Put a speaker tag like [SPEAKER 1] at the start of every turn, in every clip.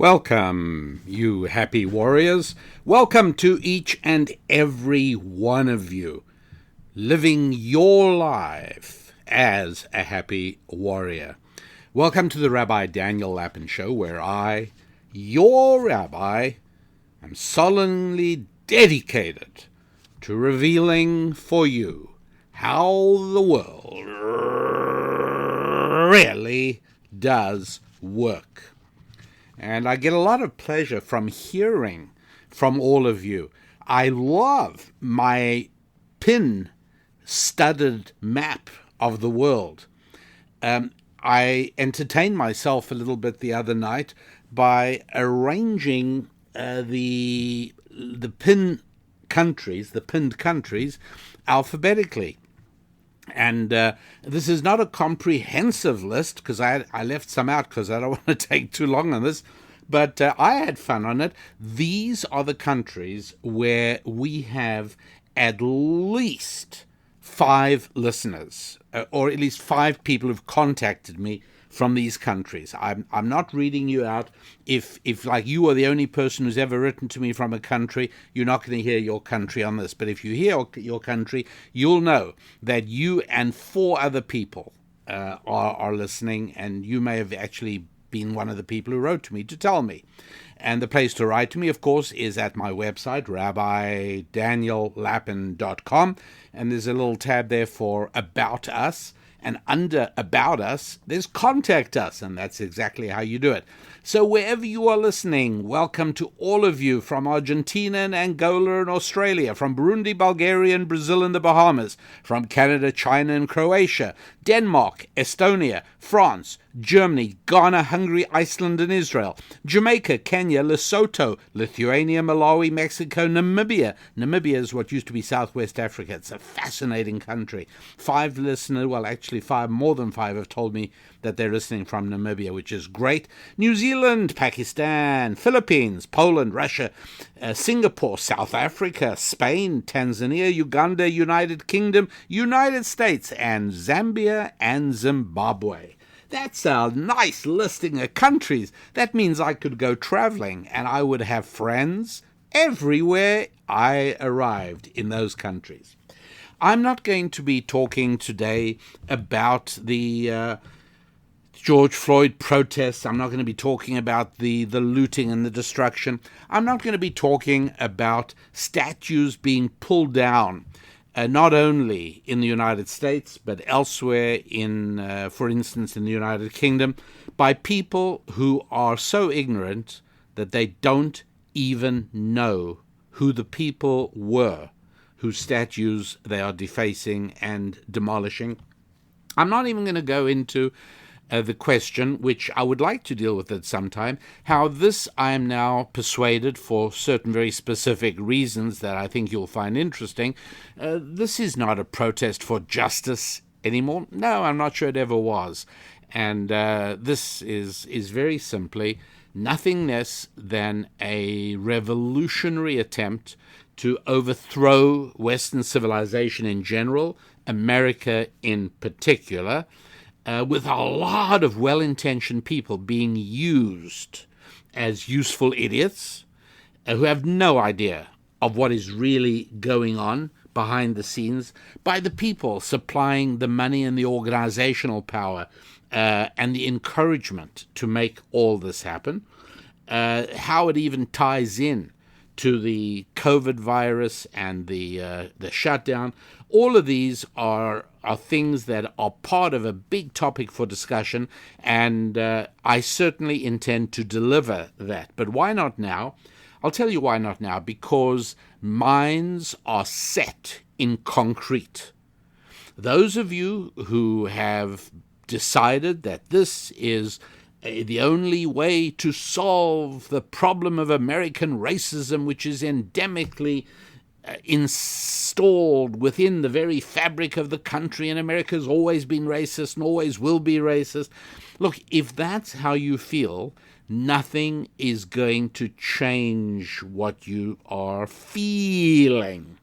[SPEAKER 1] Welcome, you happy warriors. Welcome to each and every one of you living your life as a happy warrior. Welcome to the Rabbi Daniel Lapin Show, where I, your rabbi, am solemnly dedicated to revealing for you how the world really does work. And I get a lot of pleasure from hearing from all of you. I love my pin-studded map of the world. I entertained myself a little bit the other night by arranging the pinned countries alphabetically. And this is not a comprehensive list, because I left some out because I don't want to take too long on this, but I had fun on it. These are the countries where we have at least 5 listeners, or at least 5 people who've contacted me from these countries. I'm not reading you out. If like you are the only person who's ever written to me from a country, you're not going to hear your country on this. But if you hear your country, you'll know that you and 4 other people are listening, and you may have actually been one of the people who wrote to me to tell me. And the place to write to me, of course, is at my website, rabbidaniellapin.com, and there's a little tab there for About Us. And under About Us, there's Contact Us, and that's exactly how you do it. So wherever you are listening, welcome to all of you from Argentina and Angola and Australia, from Burundi, Bulgaria and Brazil and the Bahamas, from Canada, China and Croatia, Denmark, Estonia, France, Germany, Ghana, Hungary, Iceland and Israel, Jamaica, Kenya, Lesotho, Lithuania, Malawi, Mexico, Namibia. Namibia is what used to be Southwest Africa. It's a fascinating country. 5 listeners, well actually 5, more than 5 have told me that they're listening from Namibia, which is great. New Zealand, Pakistan, Philippines, Poland, Russia, Singapore, South Africa, Spain, Tanzania, Uganda, United Kingdom, United States, and Zambia and Zimbabwe. That's a nice listing of countries. That means I could go traveling and I would have friends everywhere I arrived in those countries. I'm not going to be talking today about the George Floyd protests. I'm not going to be talking about the looting and the destruction. I'm not going to be talking about statues being pulled down, not only in the United States, but elsewhere in, for instance, in the United Kingdom, by people who are so ignorant that they don't even know who the people were whose statues they are defacing and demolishing. I'm not even going to go into the question, which I would like to deal with at some time, how this I am now persuaded, for certain very specific reasons that I think you'll find interesting, this is not a protest for justice anymore. No, I'm not sure it ever was. And this is very simply nothing less than a revolutionary attempt to overthrow Western civilization in general, America in particular, with a lot of well-intentioned people being used as useful idiots who have no idea of what is really going on behind the scenes, by the people supplying the money and the organizational power and the encouragement to make all this happen. How it even ties in to the COVID virus and the shutdown. All of these are things that are part of a big topic for discussion, and I certainly intend to deliver that. But why not now? I'll tell you why not now. Because minds are set in concrete. Those of you who have decided that this is the only way to solve the problem of American racism, which is endemically installed within the very fabric of the country, and America's always been racist and always will be racist. Look, if that's how you feel, nothing is going to change what you are feeling.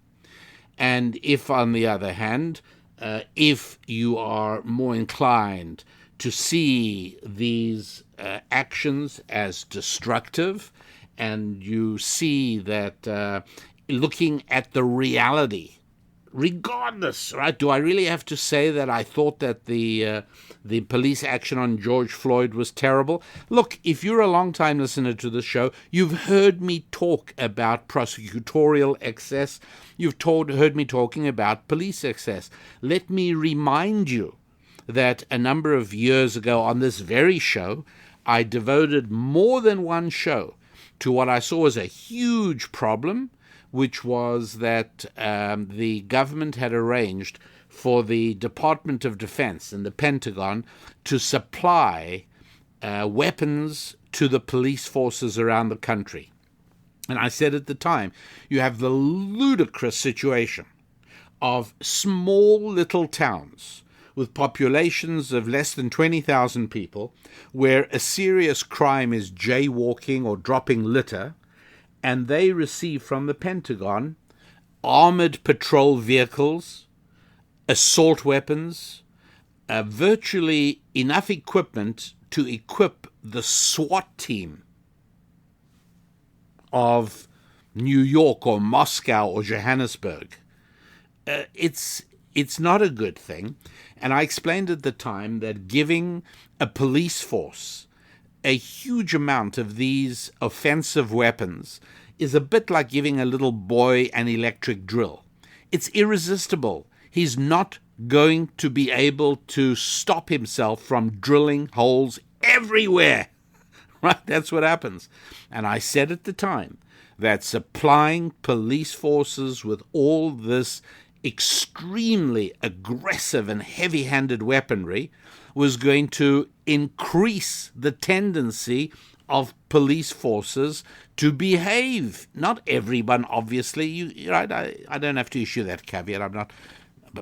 [SPEAKER 1] And if, on the other hand, if you are more inclined to see these actions as destructive, and you see that looking at the reality, regardless, right? Do I really have to say that I thought that the police action on George Floyd was terrible? Look, if you're a long-time listener to the show, you've heard me talk about prosecutorial excess. You've heard me talking about police excess. Let me remind you that a number of years ago on this very show, I devoted more than one show to what I saw as a huge problem, which was that the government had arranged for the Department of Defense and the Pentagon to supply weapons to the police forces around the country. And I said at the time, you have the ludicrous situation of small little towns with populations of less than 20,000 people, where a serious crime is jaywalking or dropping litter, and they receive from the Pentagon armored patrol vehicles, assault weapons, virtually enough equipment to equip the SWAT team of New York or Moscow or Johannesburg. It's not a good thing. And I explained at the time that giving a police force a huge amount of these offensive weapons is a bit like giving a little boy an electric drill. It's irresistible. He's not going to be able to stop himself from drilling holes everywhere. Right? That's what happens. And I said at the time that supplying police forces with all this extremely aggressive and heavy-handed weaponry was going to increase the tendency of police forces to behave. Not everyone, obviously. Right? I don't have to issue that caveat. I'm not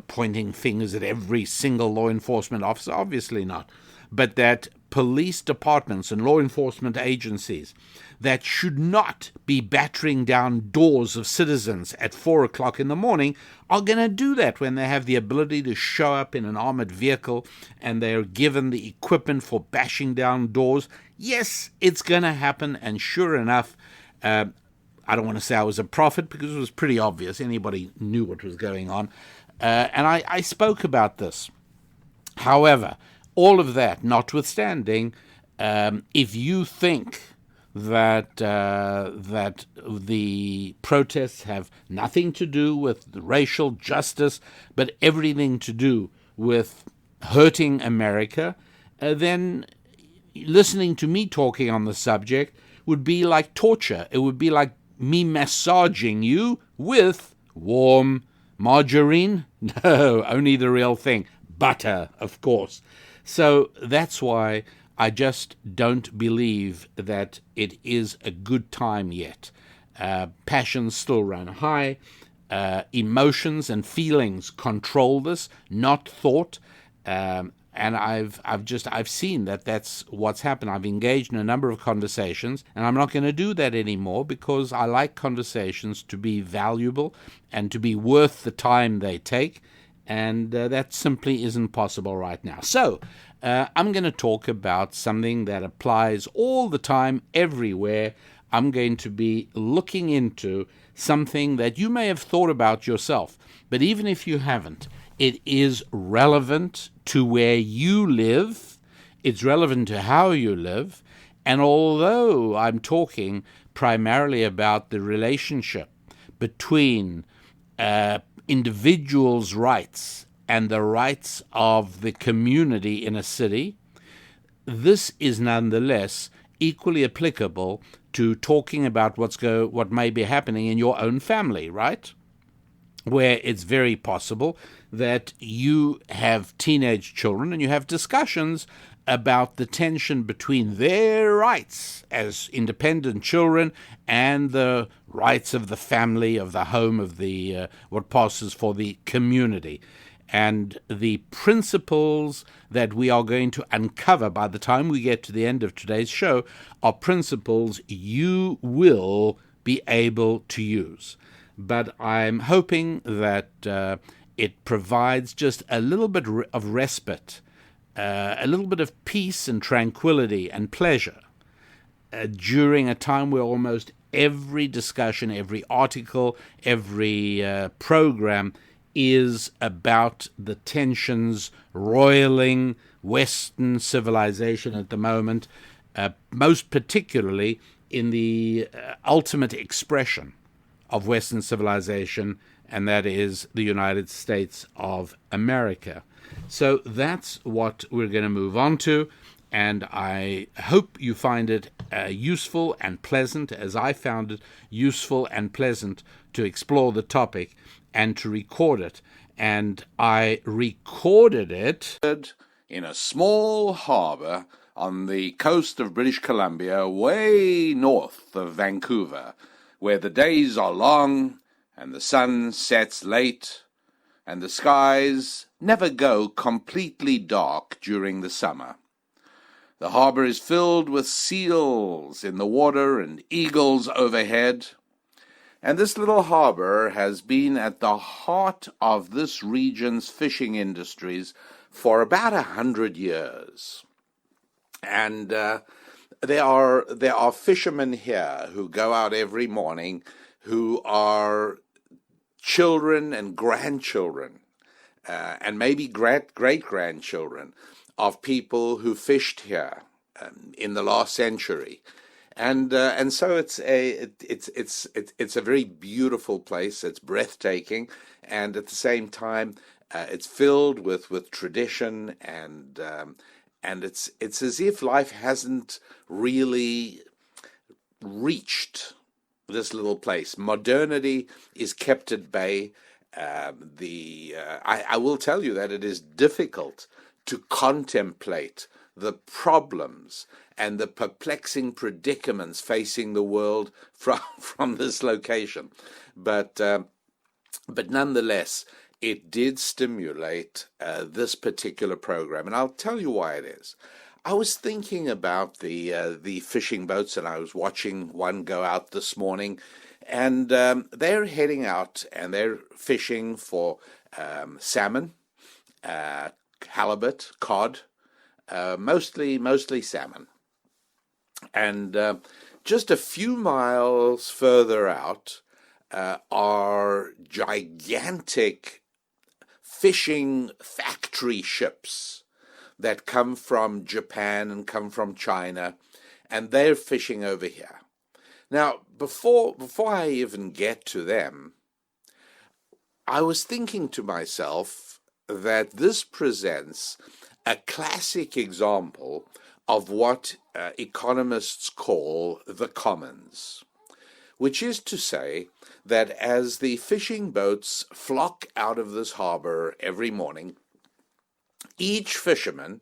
[SPEAKER 1] pointing fingers at every single law enforcement officer, obviously not. But that police departments and law enforcement agencies that should not be battering down doors of citizens at 4 o'clock in the morning are going to do that when they have the ability to show up in an armored vehicle and they're given the equipment for bashing down doors. Yes, it's going to happen, and sure enough, I don't want to say I was a prophet because it was pretty obvious. Anybody knew what was going on. And I spoke about this. However, all of that notwithstanding, if you think that the protests have nothing to do with racial justice, but everything to do with hurting America, then listening to me talking on the subject would be like torture. It would be like me massaging you with warm margarine. No, only the real thing. Butter, of course. So that's why I just don't believe that it is a good time yet. Passions still run high. Emotions and feelings control this, not thought. And I've seen that that's what's happened. I've engaged in a number of conversations, and I'm not going to do that anymore because I like conversations to be valuable and to be worth the time they take. And that simply isn't possible right now. So I'm going to talk about something that applies all the time, everywhere. I'm going to be looking into something that you may have thought about yourself. But even if you haven't, it is relevant to where you live. It's relevant to how you live. And although I'm talking primarily about the relationship between individuals' rights and the rights of the community in a city, this is nonetheless equally applicable to talking about what may be happening in your own family, right? Where it's very possible that you have teenage children and you have discussions about the tension between their rights as independent children and the rights of the family, of the home, of the what passes for the community. And the principles that we are going to uncover by the time we get to the end of today's show are principles you will be able to use. But I'm hoping that it provides just a little bit of respite a little bit of peace and tranquility and pleasure during a time where almost every discussion, every article, every program is about the tensions roiling Western civilization at the moment, most particularly in the ultimate expression of Western civilization, and that is the United States of America. So that's what we're going to move on to, and I hope you find it useful and pleasant, as I found it useful and pleasant to explore the topic and to record it. And I recorded it in a small harbor on the coast of British Columbia, way north of Vancouver, where the days are long and the sun sets late and the skies never go completely dark during the summer. The harbor is filled with seals in the water and eagles overhead. And this little harbor has been at the heart of this region's fishing industries for about 100 years. And there are fishermen here who go out every morning who are children and grandchildren and maybe great-grandchildren of people who fished here in the last century. And so it's a very beautiful place. It's breathtaking, and at the same time, it's filled with tradition, and it's as if life hasn't really reached this little place. Modernity is kept at bay. I will tell you that it is difficult to contemplate the problems and the perplexing predicaments facing the world from this location. But nonetheless, it did stimulate this particular program, and I'll tell you why it is. I was thinking about the fishing boats, and I was watching one go out this morning, and they're heading out and they're fishing for salmon, halibut, cod, mostly salmon. And just a few miles further out are gigantic fishing factory ships that come from Japan and come from China, and they're fishing over here. Now, before I even get to them, I was thinking to myself that this presents a classic example of what economists call the commons, which is to say that as the fishing boats flock out of this harbor every morning, each fisherman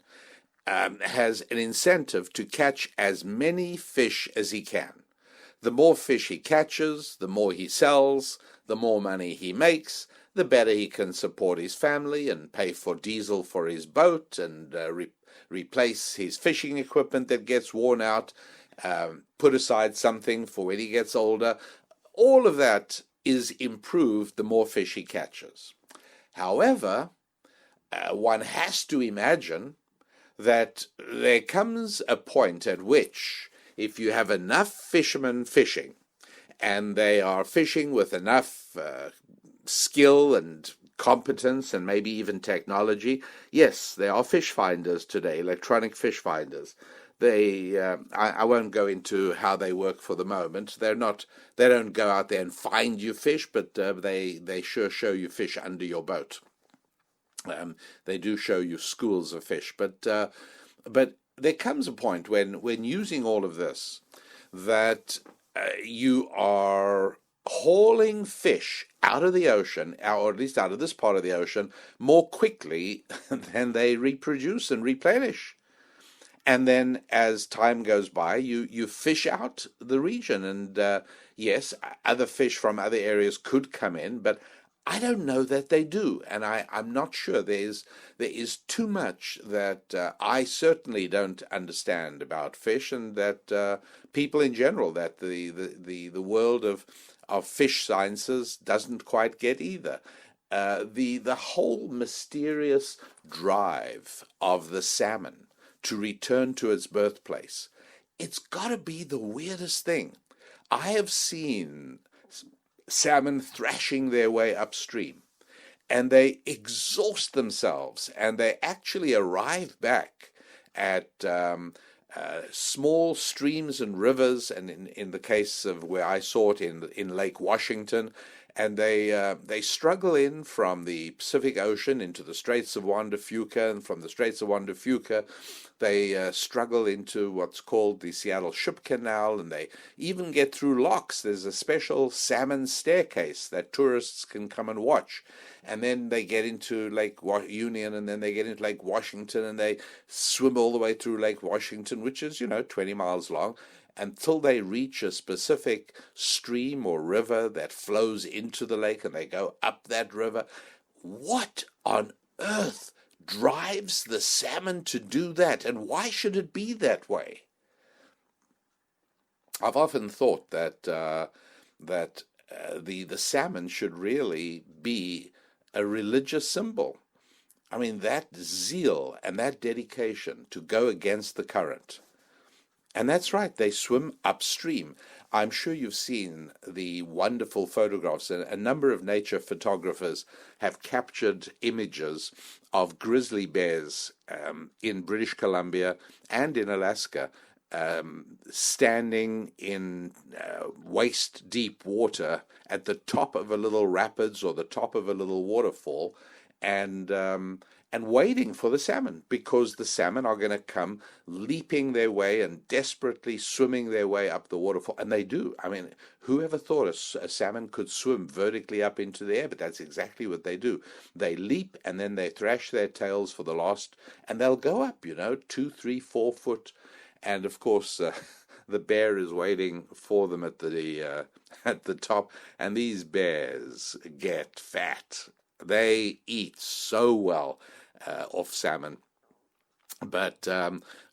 [SPEAKER 1] has an incentive to catch as many fish as he can. The more fish he catches, the more he sells, the more money he makes, the better he can support his family and pay for diesel for his boat and replace his fishing equipment that gets worn out, put aside something for when he gets older. All of that is improved the more fish he catches. However, one has to imagine that there comes a point at which, if you have enough fishermen fishing, and they are fishing with enough skill and competence and maybe even technology. Yes, there are fish finders today, electronic fish finders. I won't go into how they work for the moment. They don't go out there and find you fish, but they sure show you fish under your boat. They do show you schools of fish, but there comes a point when using all of this that you are hauling fish out of the ocean, or at least out of this part of the ocean, more quickly than they reproduce and replenish. And then as time goes by, you fish out the region, and yes, other fish from other areas could come in, but I don't know that they do, and I'm not sure. There is too much that I certainly don't understand about fish, and that people in general, that the world of fish sciences doesn't quite get either. the whole mysterious drive of the salmon to return to its birthplace, it's got to be the weirdest thing. I have seen salmon thrashing their way upstream, and they exhaust themselves, and they actually arrive back at small streams and rivers, and in the case of where I saw it in Lake Washington, and they struggle in from the Pacific Ocean into the Straits of Juan de Fuca, and from the Straits of Juan de Fuca they struggle into what's called the Seattle Ship Canal, and they even get through locks. There's a special salmon staircase that tourists can come and watch. And then they get into Lake Union, and then they get into Lake Washington, and they swim all the way through Lake Washington, which is, 20 miles long, until they reach a specific stream or river that flows into the lake, and they go up that river. What on earth drives the salmon to do that, and why should it be that way? I've often thought that the salmon should really be a religious symbol. I mean, that zeal and that dedication to go against the current. And that's right, they swim upstream. I'm sure you've seen the wonderful photographs. A number of nature photographers have captured images of grizzly bears in British Columbia and in Alaska, standing in waist-deep water at the top of a little rapids or the top of a little waterfall, and waiting for the salmon, because the salmon are going to come leaping their way and desperately swimming their way up the waterfall. And they do. I mean, who ever thought a salmon could swim vertically up into the air? But that's exactly what they do. They leap, and then they thrash their tails for the last, and they'll go up, 2, 3, 4 foot. And of course, the bear is waiting for them at the top. And these bears get fat. They eat so well off salmon. But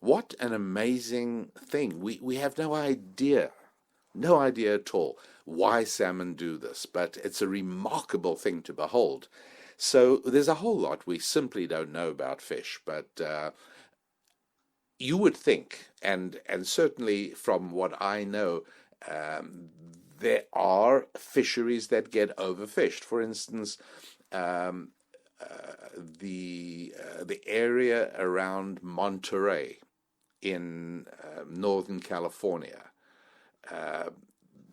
[SPEAKER 1] what an amazing thing. We have no idea at all why salmon do this, but it's a remarkable thing to behold. So there's a whole lot we simply don't know about fish, but you would think, and certainly from what I know, there are fisheries that get overfished. For instance, the area around Monterey in Northern California.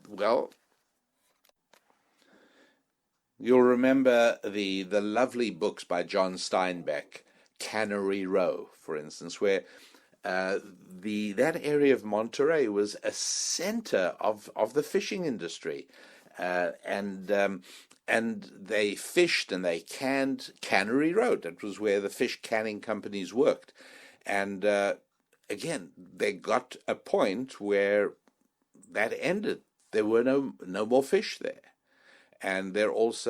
[SPEAKER 1] Well, you'll remember the lovely books by John Steinbeck, Cannery Row, for instance, where that area of Monterey was a center of the fishing industry, and they fished and they canned. Cannery Row, that was where the fish canning companies worked. And again, they got a point where that ended. There were no more fish there. And there's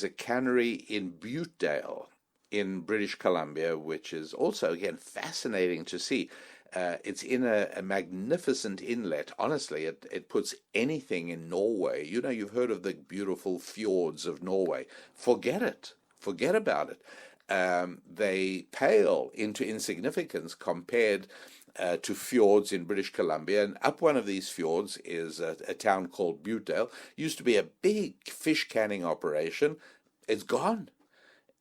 [SPEAKER 1] a cannery in Butedale in British Columbia, which is also, again, fascinating to see. It's in a magnificent inlet. Honestly, it puts anything in Norway. You've heard of the beautiful fjords of Norway. Forget it. Forget about it. They pale into insignificance compared to fjords in British Columbia. And up one of these fjords is a town called Butedale. Used to be a big fish canning operation. It's gone.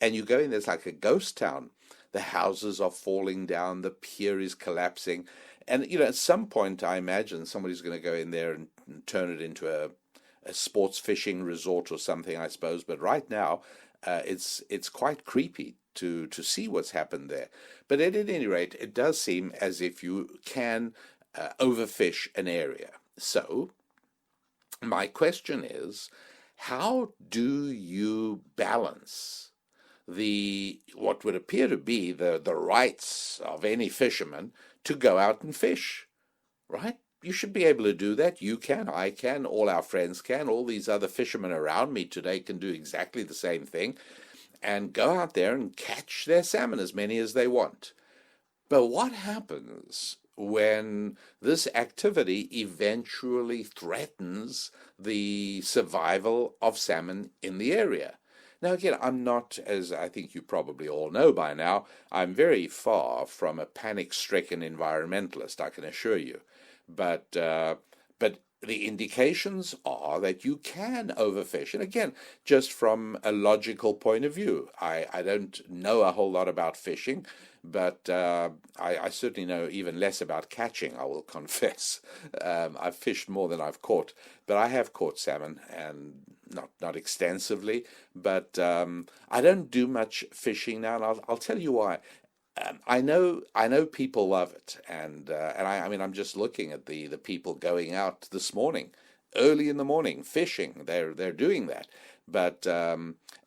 [SPEAKER 1] And you go in, there's like a ghost town. The houses are falling down, the pier is collapsing. And, at some point, I imagine somebody's going to go in there and turn it into a sports fishing resort or something, I suppose. But right now, it's quite creepy to see what's happened there. But at any rate, it does seem as if you can overfish an area. So my question is, how do you balance what would appear to be the rights of any fisherman to go out and fish, right? You should be able to do that. You can, I can, all our friends can, all these other fishermen around me today can do exactly the same thing and go out there and catch their salmon, as many as they want. But what happens when this activity eventually threatens the survival of salmon in the area? Now, again, I'm not, as I think you probably all know by now, I'm very far from a panic-stricken environmentalist, I can assure you. But the indications are that you can overfish. And again, just from a logical point of view, I don't know a whole lot about fishing, but I certainly know even less about catching, I will confess. I've fished more than I've caught, but I have caught salmon, and not extensively, but I don't do much fishing now, and I'll tell you why. I know people love it, and I mean I'm just looking at the people going out this morning, early in the morning fishing. They're doing that, but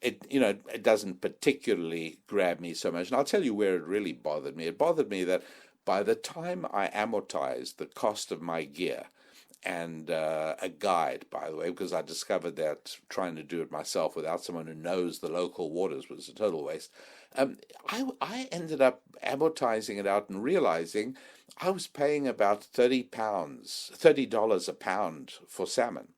[SPEAKER 1] it doesn't particularly grab me so much. And I'll tell you where it really bothered me. It bothered me that by the time I amortized the cost of my gear, and a guide, by the way, because I discovered that trying to do it myself without someone who knows the local waters was a total waste. I ended up amortizing it out and realizing I was paying about $30 a pound for salmon.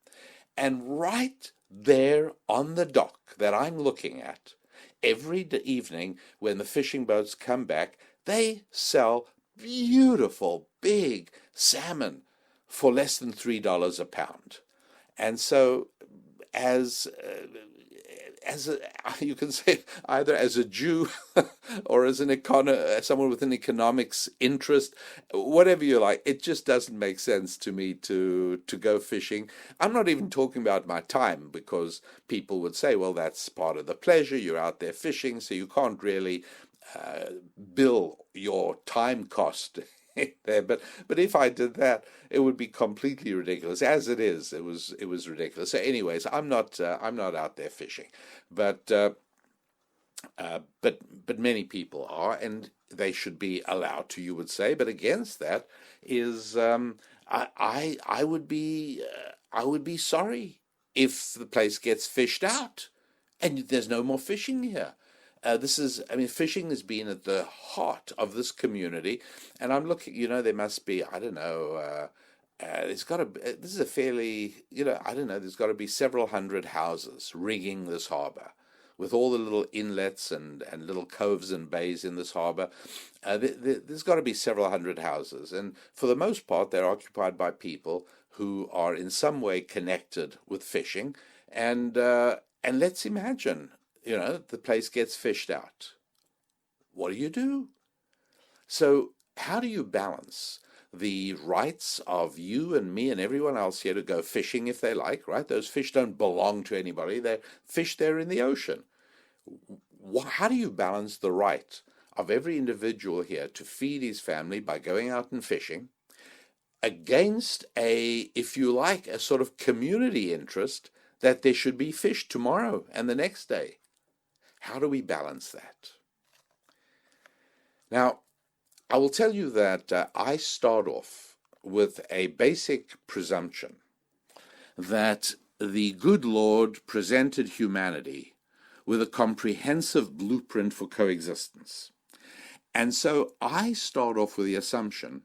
[SPEAKER 1] And right there on the dock that I'm looking at, every evening when the fishing boats come back, they sell beautiful big salmon for less than $3 a pound. And so as you can say, either as a Jew or as someone with an economics interest, whatever you like, it just doesn't make sense to me to go fishing. I'm not even talking about my time, because people would say, well, that's part of the pleasure. You're out there fishing, so you can't really bill your time cost there. But if I did that, it would be completely ridiculous. As it is, it was ridiculous. So, anyways, I'm not out there fishing, but many people are, and they should be allowed to, you would say. But against that is I would be sorry if the place gets fished out and there's no more fishing here. Fishing has been at the heart of this community, and I'm looking, there must be, I don't know, there's got to be, this is a fairly, I don't know, there's got to be several hundred houses rigging this harbor with all the little inlets and little coves and bays in this harbor. There's got to be several hundred houses, and for the most part, they're occupied by people who are in some way connected with fishing, and let's imagine, the place gets fished out. What do you do? So how do you balance the rights of you and me and everyone else here to go fishing if they like, right? Those fish don't belong to anybody. They're fish there in the ocean. How do you balance the right of every individual here to feed his family by going out and fishing against if you like, a sort of community interest that there should be fish tomorrow and the next day? How do we balance that? Now, I will tell you that I start off with a basic presumption that the good Lord presented humanity with a comprehensive blueprint for coexistence. And so I start off with the assumption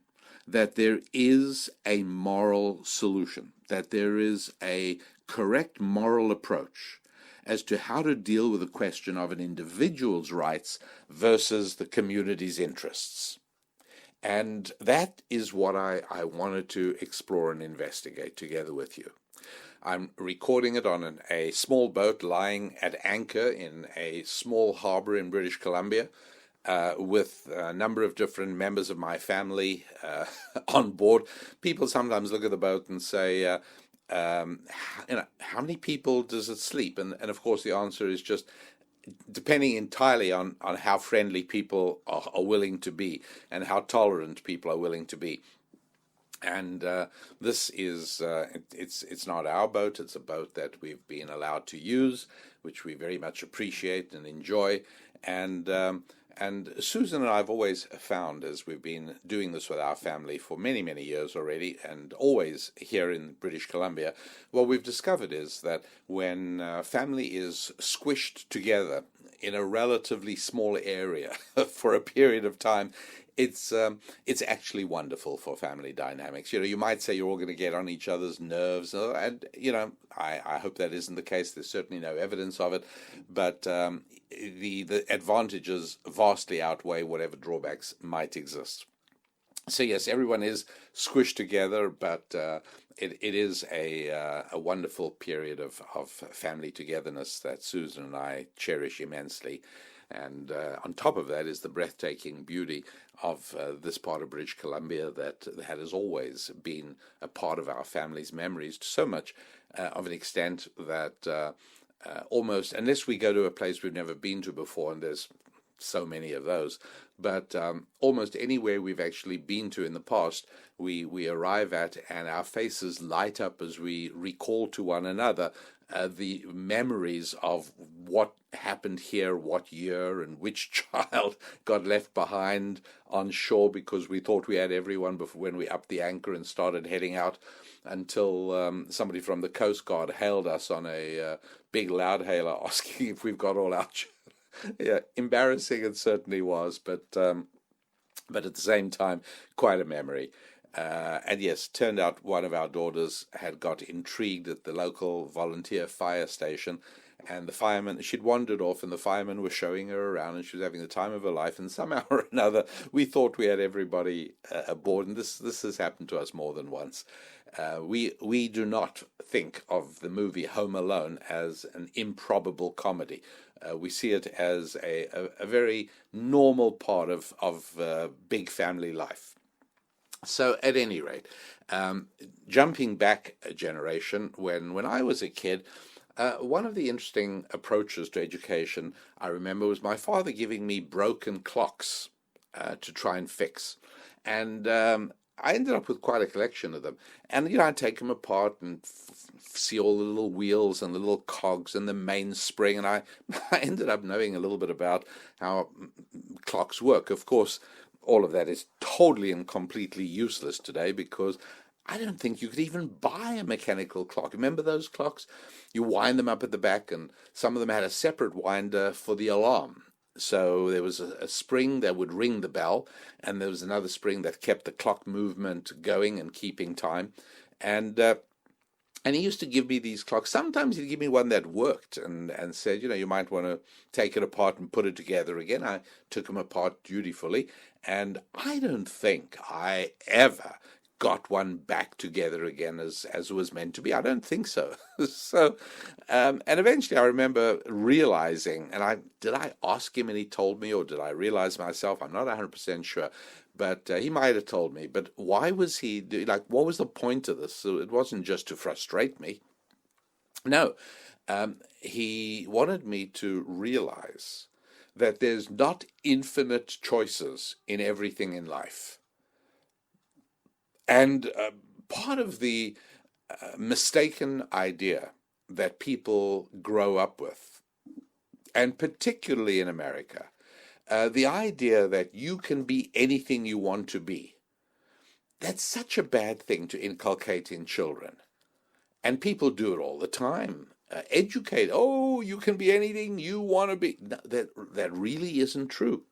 [SPEAKER 1] that there is a moral solution, that there is a correct moral approach as to how to deal with the question of an individual's rights versus the community's interests. And that is what I wanted to explore and investigate together with you. I'm recording it on a small boat lying at anchor in a small harbor in British Columbia, with a number of different members of my family on board. People sometimes look at the boat and say, how many people does it sleep? And of course the answer is just depending entirely on how friendly people are willing to be and how tolerant people are willing to be. And this is it's not our boat. It's a boat that we've been allowed to use, which we very much appreciate and enjoy. And Susan and I have always found, as we've been doing this with our family for many, many years already, and always here in British Columbia, what we've discovered is that when family is squished together in a relatively small area for a period of time, it's actually wonderful for family dynamics. You might say you're all going to get on each other's nerves, and I hope that isn't the case. There's certainly no evidence of it, but the advantages vastly outweigh whatever drawbacks might exist. So yes, everyone is squished together, but it is a wonderful period of family togetherness that Susan and I cherish immensely. And on top of that is the breathtaking beauty of this part of British Columbia that has always been a part of our family's memories, to so much of an extent that almost, unless we go to a place we've never been to before, and there's so many of those, but almost anywhere we've actually been to in the past, we arrive at, and our faces light up as we recall to one another the memories of what happened here, what year, and which child got left behind on shore because we thought we had everyone before, when we upped the anchor and started heading out, until somebody from the Coast Guard hailed us on a big loudhailer asking if we've got all our children. Yeah, embarrassing it certainly was, but at the same time, quite a memory. And yes, turned out one of our daughters had got intrigued at the local volunteer fire station, and the fireman, she'd wandered off, and the firemen were showing her around, and she was having the time of her life, and somehow or another, we thought we had everybody aboard, and this has happened to us more than once. We do not think of the movie Home Alone as an improbable comedy. We see it as a very normal part of big family life. So at any rate, jumping back a generation, when I was a kid, one of the interesting approaches to education I remember was my father giving me broken clocks to try and fix. And I ended up with quite a collection of them. And, I'd take them apart and see all the little wheels and the little cogs and the mainspring. And I ended up knowing a little bit about how clocks work. Of course, all of that is totally and completely useless today, because I don't think you could even buy a mechanical clock. Remember those clocks? You wind them up at the back, and some of them had a separate winder for the alarm. So there was a spring that would ring the bell, and there was another spring that kept the clock movement going and keeping time. And he used to give me these clocks. Sometimes he'd give me one that worked, and said, you might want to take it apart and put it together again. I took them apart dutifully, and I don't think I ever got one back together again as it was meant to be. I don't think so. So, and eventually I remember realizing, and did I ask him and he told me, or did I realize myself? I'm not 100% sure, but he might have told me. But why was he, what was the point of this? So it wasn't just to frustrate me. No, he wanted me to realize that there's not infinite choices in everything in life. And part of the mistaken idea that people grow up with, and particularly in America, the idea that you can be anything you want to be, that's such a bad thing to inculcate in children. And people do it all the time. Educate, you can be anything you want to be. No, that really isn't true.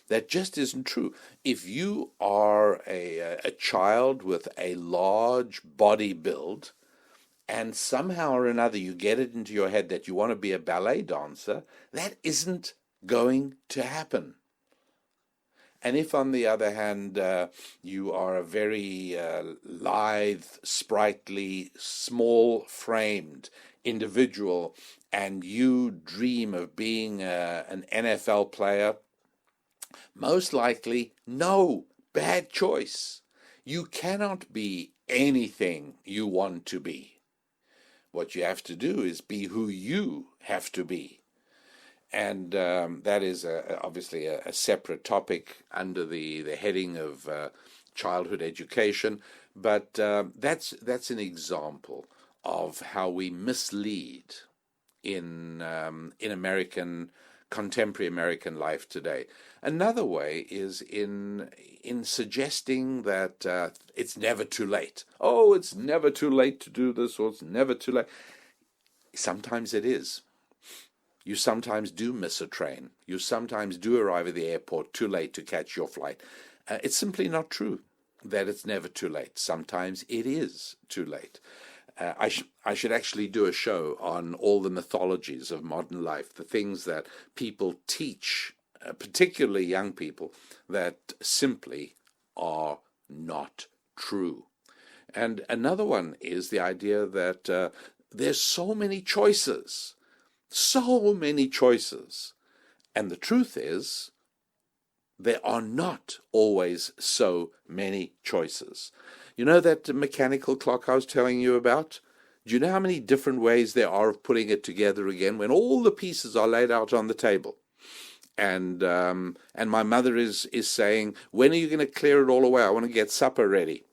[SPEAKER 1] That just isn't true. If you are a child with a large body build, and somehow or another you get it into your head that you want to be a ballet dancer, that isn't going to happen. And if, on the other hand, you are a very lithe, sprightly, small-framed individual, and you dream of being an NFL player, most likely, no, bad choice. You cannot be anything you want to be. What you have to do is be who you have to be. And that is obviously a separate topic under the heading of childhood education. But that's an example of how we mislead in contemporary American life today. Another way is in suggesting that it's never too late. Oh, it's never too late to do this, or it's never too late. Sometimes it is. You sometimes do miss a train. You sometimes do arrive at the airport too late to catch your flight. It's simply not true that it's never too late. Sometimes it is too late. I should actually do a show on all the mythologies of modern life, the things that people teach, particularly young people, that simply are not true. And another one is the idea that there's so many choices, and the truth is there are not always so many choices. You know that mechanical clock I was telling you about? Do you know how many different ways there are of putting it together again when all the pieces are laid out on the table? And my mother is saying, when are you going to clear it all away? I want to get supper ready.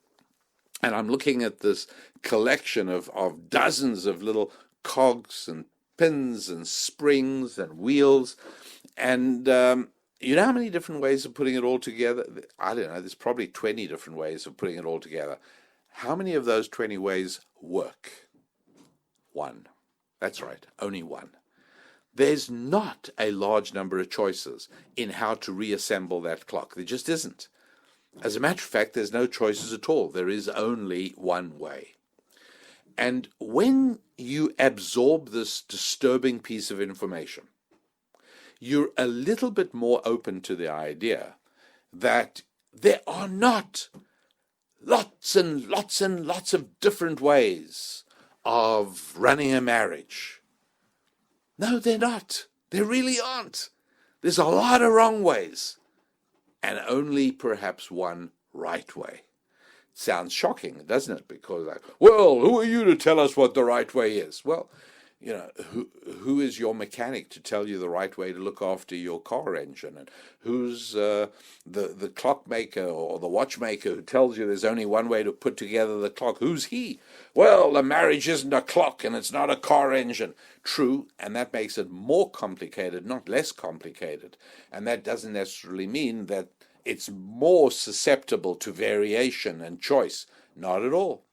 [SPEAKER 1] And I'm looking at this collection of dozens of little cogs and pins and springs and wheels. And you know how many different ways of putting it all together? I don't know, there's probably 20 different ways of putting it all together. How many of those 20 ways work? One. That's right, only one. There's not a large number of choices in how to reassemble that clock. There just isn't. As a matter of fact, there's no choices at all. There is only one way. And when you absorb this disturbing piece of information, you're a little bit more open to the idea that there are not lots and lots and lots of different ways of running a marriage. No, they're not. There really aren't. There's a lot of wrong ways, and only perhaps one right way. Sounds shocking, doesn't it? Because, well, who are you to tell us what the right way is? Well, you know, who is your mechanic to tell you the right way to look after your car engine? And who's the clockmaker or the watchmaker who tells you there's only one way to put together the clock? Who's he? Well, a marriage isn't a clock and it's not a car engine. True, and that makes it more complicated, not less complicated. And that doesn't necessarily mean that it's more susceptible to variation and choice. Not at all.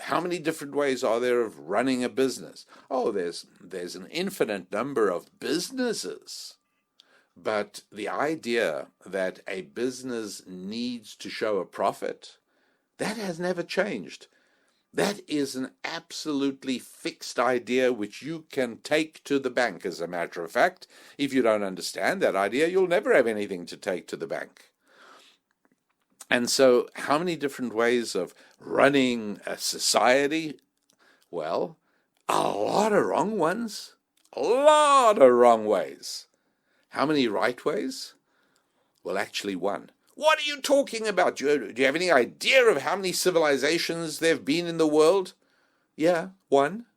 [SPEAKER 1] How many different ways are there of running a business? Oh, there's an infinite number of businesses. But the idea that a business needs to show a profit, that has never changed. That is an absolutely fixed idea which you can take to the bank, as a matter of fact. If you don't understand that idea, you'll never have anything to take to the bank. And so how many different ways of running a society? Well, a lot of wrong ones. A lot of wrong ways. How many right ways? Well, actually one. What are you talking about? Do you have any idea of how many civilizations there have been in the world? Yeah, one.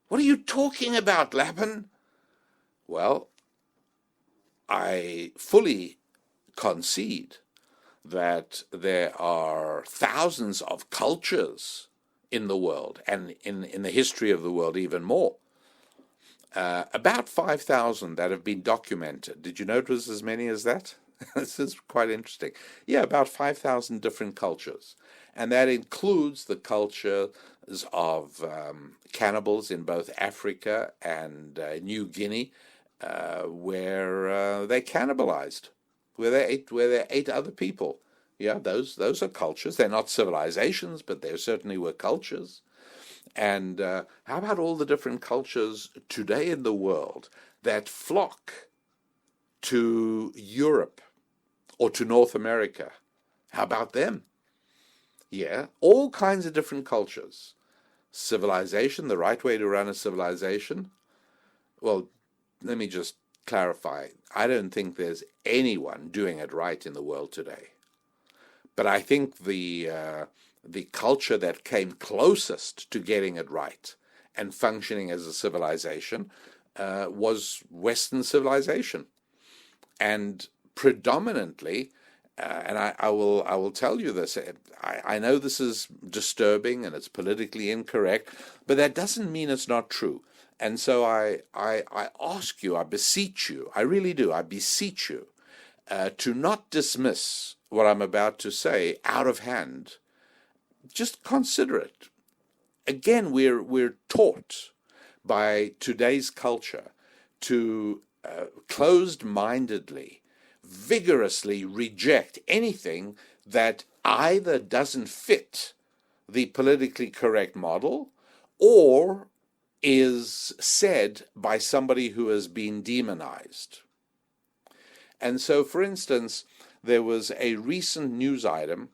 [SPEAKER 1] What are you talking about, Lappin? Well, I fully concede that there are thousands of cultures in the world, and in the history of the world even more. About 5,000 that have been documented. Did you know it was as many as that? This is quite interesting. Yeah, about 5,000 different cultures. And that includes the cultures of cannibals in both Africa and New Guinea, where they cannibalized, where they ate other people. Yeah, those are cultures. They're not civilizations, but they certainly were cultures. And how about all the different cultures today in the world that flock to Europe or to North America? How about them? Yeah, all kinds of different cultures. Civilization, the right way to run a civilization? Well, let me just clarify. I don't think there's anyone doing it right in the world today. But I think the culture that came closest to getting it right and functioning as a civilization was Western civilization. And predominantly, and I will tell you this, I know this is disturbing and it's politically incorrect, but that doesn't mean it's not true. And so I ask you, I beseech you, I really do, I beseech you to not dismiss what I'm about to say out of hand. Just consider it. Again, we're taught by today's culture to closed-mindedly vigorously reject anything that either doesn't fit the politically correct model or is said by somebody who has been demonized. And so, for instance, there was a recent news item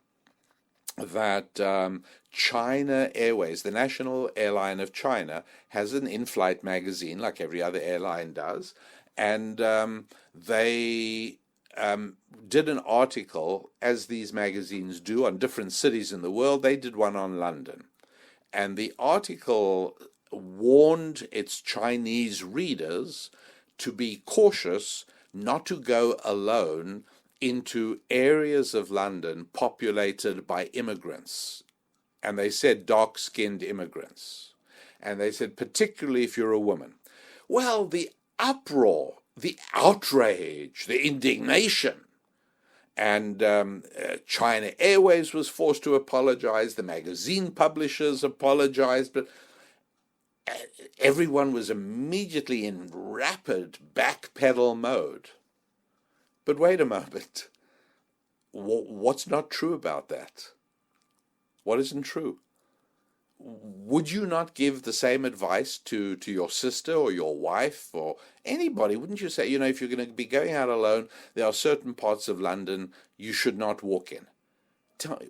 [SPEAKER 1] that China Airways, the national airline of China, has an in-flight magazine like every other airline does, and they did an article, as these magazines do, on different cities in the world. They did one on London, and the article warned its Chinese readers to be cautious not to go alone into areas of London populated by immigrants. And they said dark-skinned immigrants. And they said, particularly if you're a woman. Well, the uproar, the outrage, the indignation. And China Airways was forced to apologize. The magazine publishers apologized. But everyone was immediately in rapid backpedal mode. But wait a moment. What's not true about that? What isn't true? Would you not give the same advice to your sister or your wife or anybody? Wouldn't you say, if you're going to be going out alone, there are certain parts of London you should not walk in?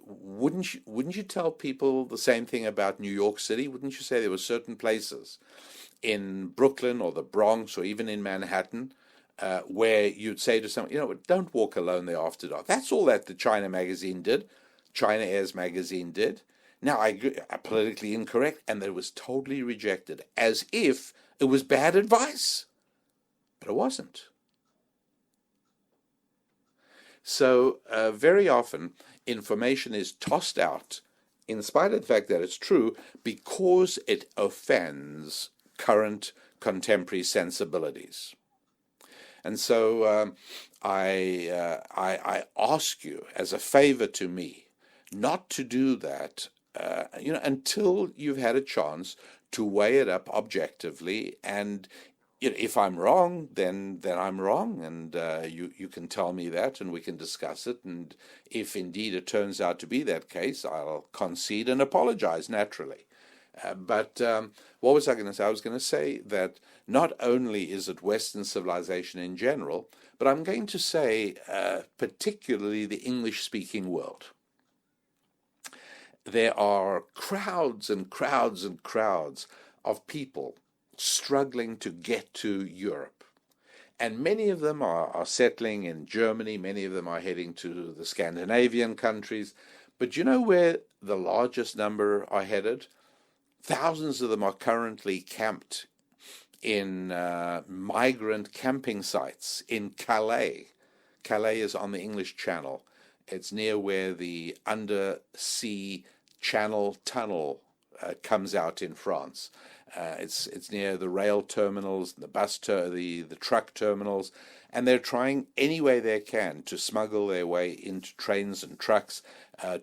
[SPEAKER 1] Wouldn't you tell people the same thing about New York City? Wouldn't you say there were certain places in Brooklyn or the Bronx or even in Manhattan where you'd say to someone, don't walk alone there after dark? That's all that the China magazine did. China Air's magazine did. Now, I agree, politically incorrect, and that it was totally rejected, as if it was bad advice. But it wasn't. So very often, information is tossed out, in spite of the fact that it's true, because it offends current contemporary sensibilities. And so I ask you, as a favor to me, not to do that, until you've had a chance to weigh it up objectively. And if I'm wrong, then I'm wrong, and you can tell me that, and we can discuss it. And if indeed it turns out to be that case, I'll concede and apologize naturally. But what was I going to say? I was going to say that not only is it Western civilization in general, but I'm going to say particularly the English-speaking world. There are crowds and crowds and crowds of people struggling to get to Europe. And many of them are settling in Germany, many of them are heading to the Scandinavian countries. But you know where the largest number are headed? Thousands of them are currently camped in migrant camping sites in Calais. Calais is on the English Channel. It's near where the undersea Channel tunnel comes out in France. It's near the rail terminals, the truck terminals, and they're trying any way they can to smuggle their way into trains and trucks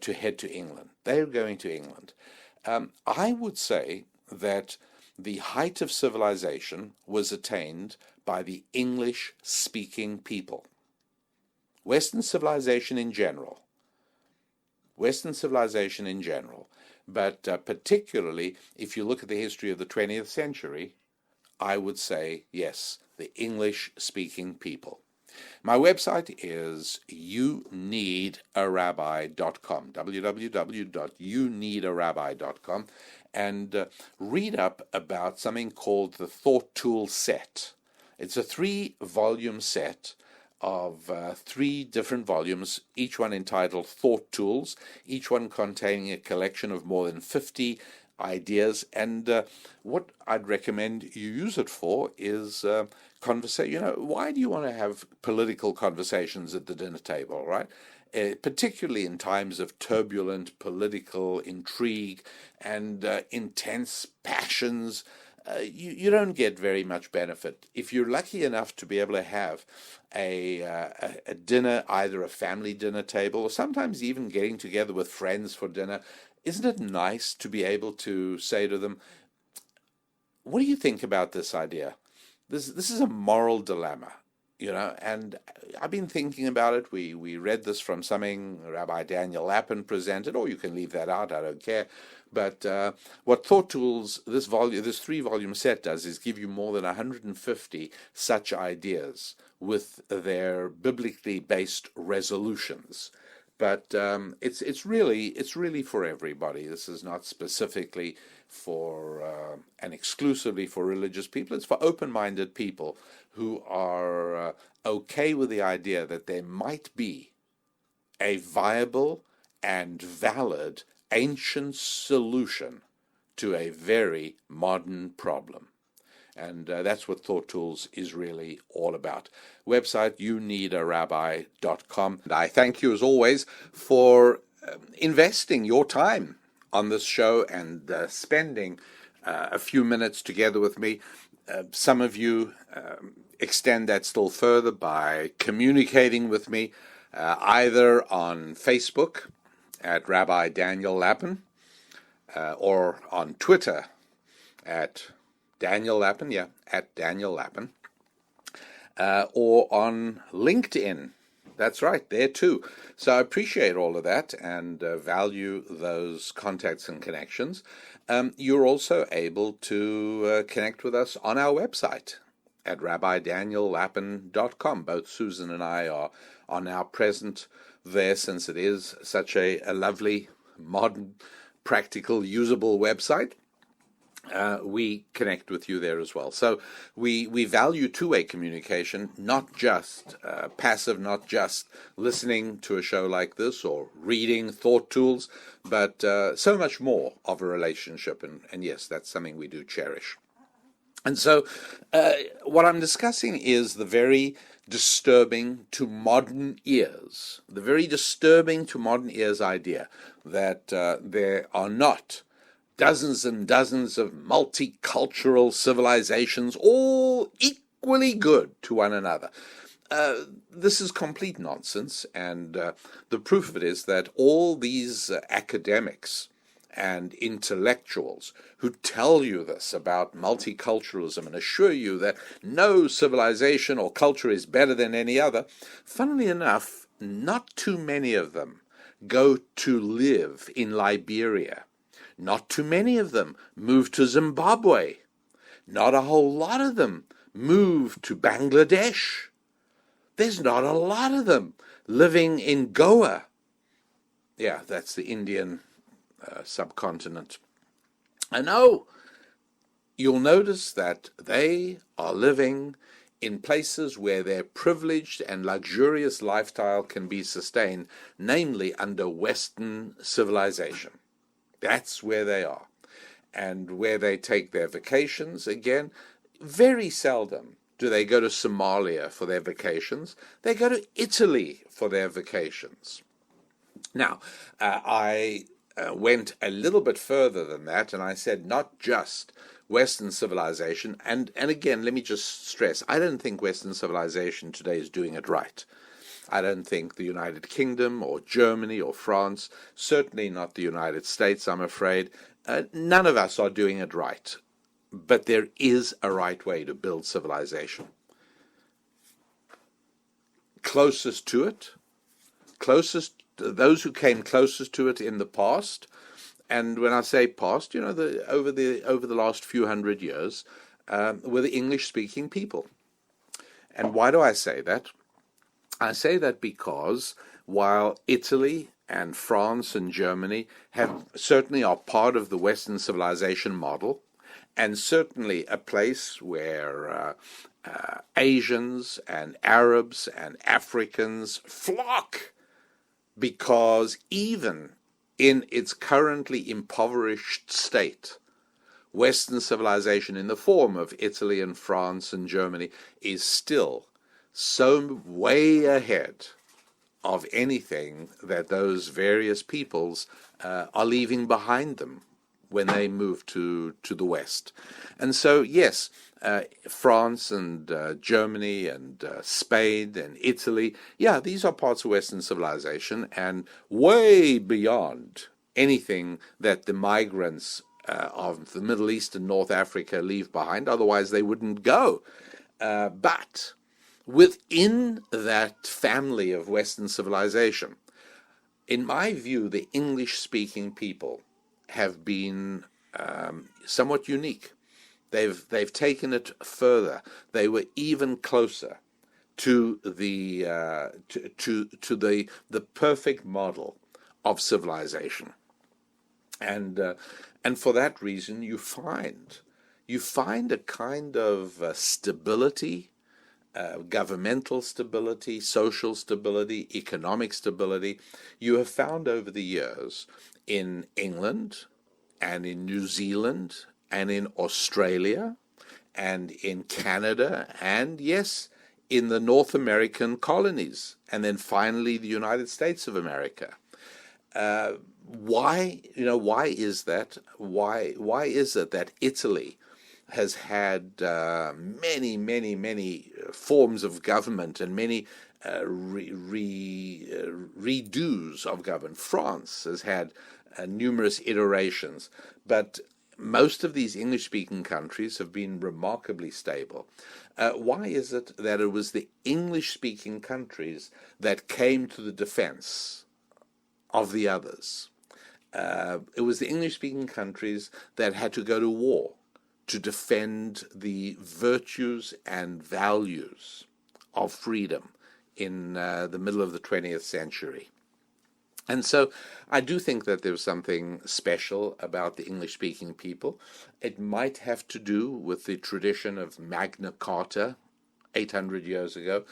[SPEAKER 1] to head to England. They're going to England. I would say that the height of civilization was attained by the English-speaking people. Western civilization in general, but particularly if you look at the history of the 20th century, I would say, yes, the English-speaking people. My website is youneedarabbi.com, www.youneedarabbi.com, and read up about something called the Thought Toolset. It's a 3-volume set of 3 different volumes, each one entitled Thought Tools, each one containing a collection of more than 50 ideas. And what I'd recommend you use it for is conversation. Why do you want to have political conversations at the dinner table, right? Particularly in times of turbulent political intrigue and intense passions. You don't get very much benefit. If you're lucky enough to be able to have a dinner, either a family dinner table or sometimes even getting together with friends for dinner, isn't it nice to be able to say to them, what do you think about this idea? This is a moral dilemma. and I've been thinking about it. We read this from something Rabbi Daniel Lapin presented, or you can leave that out, I don't care. But what Thought Tools, this 3-volume set does is give you more than 150 such ideas with their biblically based resolutions. But it's really for everybody. This is not specifically for and exclusively for religious people. It's for open-minded people who are okay with the idea that there might be a viable and valid ancient solution to a very modern problem. And that's what Thought Tools is really all about. Website, youneedarabbi.com. And I thank you, as always, for investing your time on this show and spending a few minutes together with me. Some of you extend that still further by communicating with me either on Facebook at Rabbi Daniel Lapin or on Twitter at Daniel Lapin, at Daniel Lapin, or on LinkedIn. That's right, there too. So I appreciate all of that and value those contacts and connections. You're also able to connect with us on our website at rabbidaniellapin.com. Both Susan and I are now present there, since it is such a lovely, modern, practical, usable website. We connect with you there as well. So we value two-way communication, not just passive, not just listening to a show like this or reading Thought Tools, but so much more of a relationship. And yes, that's something we do cherish. And so what I'm discussing is the very disturbing to modern ears, idea that there are not dozens and dozens of multicultural civilizations, all equally good to one another. This is complete nonsense, and the proof of it is that all these academics and intellectuals who tell you this about multiculturalism and assure you that no civilization or culture is better than any other, funnily enough, not too many of them go to live in Liberia. Not too many of them move to Zimbabwe. Not a whole lot of them move to Bangladesh. There's not a lot of them living in Goa. Yeah, that's the Indian subcontinent. And no, you'll notice that they are living in places where their privileged and luxurious lifestyle can be sustained, namely under Western civilization. That's where they are. And where they take their vacations, again, very seldom do they go to Somalia for their vacations. They go to Italy for their vacations. Now, I went a little bit further than that, and I said not just Western civilization, and again, let me just stress, I don't think Western civilization today is doing it right. I don't think the United Kingdom or Germany or France, certainly not the United States, I'm afraid, none of us are doing it right. But there is a right way to build civilization. Closest to it, those who came closest to it in the past, and when I say past, over the last few hundred years, were the English-speaking people. And why do I say that? I say that because while Italy and France and Germany certainly are part of the Western civilization model, and certainly a place where Asians and Arabs and Africans flock, because even in its currently impoverished state, Western civilization in the form of Italy and France and Germany is still so way ahead of anything that those various peoples are leaving behind them when they move to the West. And so, yes, France and Germany and Spain and Italy, yeah, these are parts of Western civilization and way beyond anything that the migrants of the Middle East and North Africa leave behind. Otherwise, they wouldn't go. But within that family of Western civilization, in my view, the English-speaking people have been somewhat unique. They've taken it further. They were even closer to the perfect model of civilization, and for that reason, you find a kind of stability. Governmental stability, social stability, economic stability, you have found over the years in England and in New Zealand and in Australia and in Canada and, yes, in the North American colonies, and then finally the United States of America. Why is that? Why is it that Italy has had many forms of government and many redos of government? France has had numerous iterations, but most of these English-speaking countries have been remarkably stable. Why is it that it was the English-speaking countries that came to the defense of the others? It was the English-speaking countries that had to go to war to defend the virtues and values of freedom in the middle of the 20th century. And so I do think that there was something special about the English-speaking people. It might have to do with the tradition of Magna Carta 800 years ago,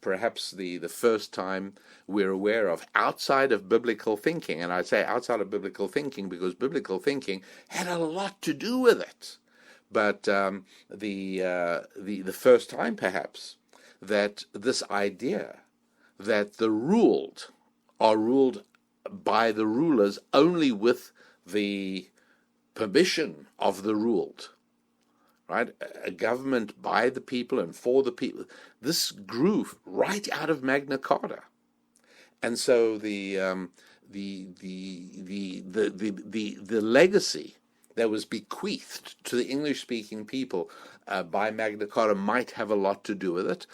[SPEAKER 1] perhaps the first time we're aware of outside of biblical thinking. And I say outside of biblical thinking because biblical thinking had a lot to do with it. But the first time, perhaps, that this idea that the ruled are ruled by the rulers only with the permission of the ruled, right? A government by the people and for the people. This grew right out of Magna Carta, and so the legacy that was bequeathed to the English-speaking people by Magna Carta might have a lot to do with it.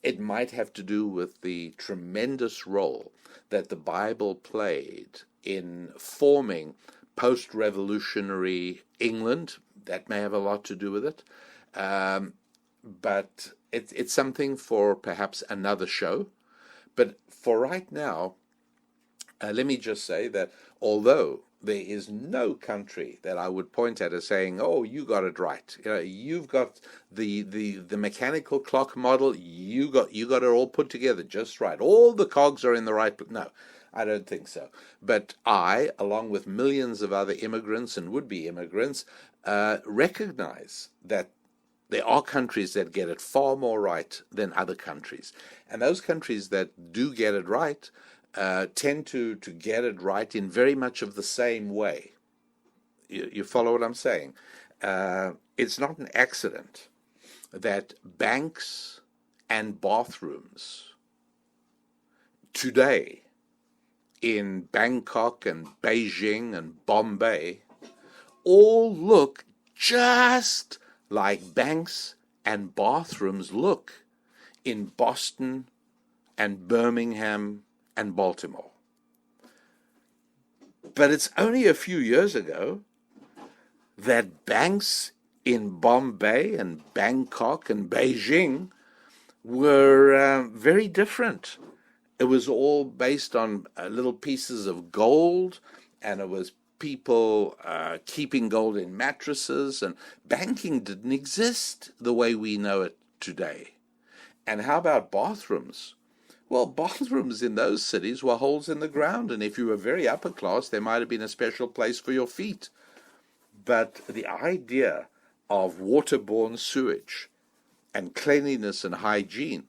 [SPEAKER 1] It might have to do with the tremendous role that the Bible played in forming post-revolutionary England. That may have a lot to do with it. But it's something for perhaps another show. But for right now, let me just say that although there is no country that I would point at as saying, "Oh, you got it right. You've got the mechanical clock model. You got it all put together just right. All the cogs are in the right." No, I don't think so. But I, along with millions of other immigrants and would-be immigrants, recognize that there are countries that get it far more right than other countries, and those countries that do get it right tend to get it right in very much of the same way. You follow what I'm saying? It's not an accident that banks and bathrooms today in Bangkok and Beijing and Bombay all look just like banks and bathrooms look in Boston and Birmingham and Baltimore. But it's only a few years ago that banks in Bombay and Bangkok and Beijing were very different. It was all based on little pieces of gold, and it was people keeping gold in mattresses, and banking didn't exist the way we know it today. And how about bathrooms? Well, bathrooms in those cities were holes in the ground, and if you were very upper class, there might have been a special place for your feet. But the idea of waterborne sewage and cleanliness and hygiene,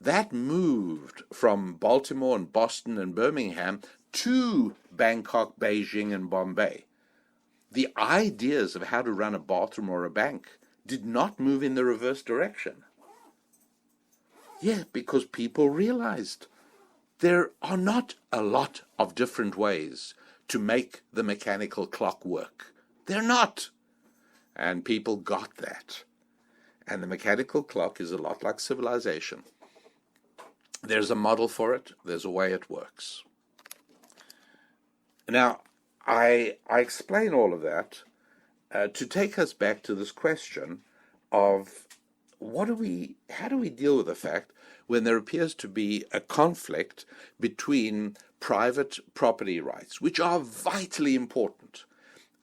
[SPEAKER 1] that moved from Baltimore and Boston and Birmingham to Bangkok, Beijing, and Bombay. The ideas of how to run a bathroom or a bank did not move in the reverse direction. Yeah, because people realized there are not a lot of different ways to make the mechanical clock work. They're not. And people got that. And the mechanical clock is a lot like civilization. There's a model for it. There's a way it works. Now, I explain all of that to take us back to this question of how do we deal with the fact when there appears to be a conflict between private property rights, which are vitally important.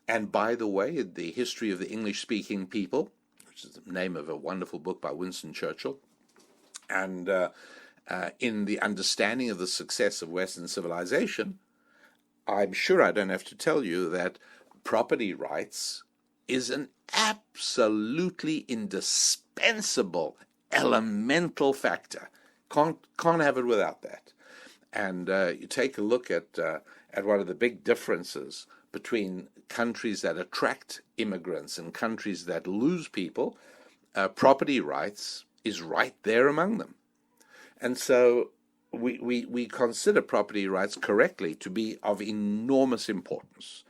[SPEAKER 1] And by the way, the history of the English-speaking people, which is the name of a wonderful book by Winston Churchill, and in the understanding of the success of Western civilization, I'm sure I don't have to tell you that property rights is an absolutely indispensable, elemental factor. Can't have it without that. And you take a look at one of the big differences between countries that attract immigrants and countries that lose people. Property rights is right there among them. And so we consider property rights correctly to be of enormous importance.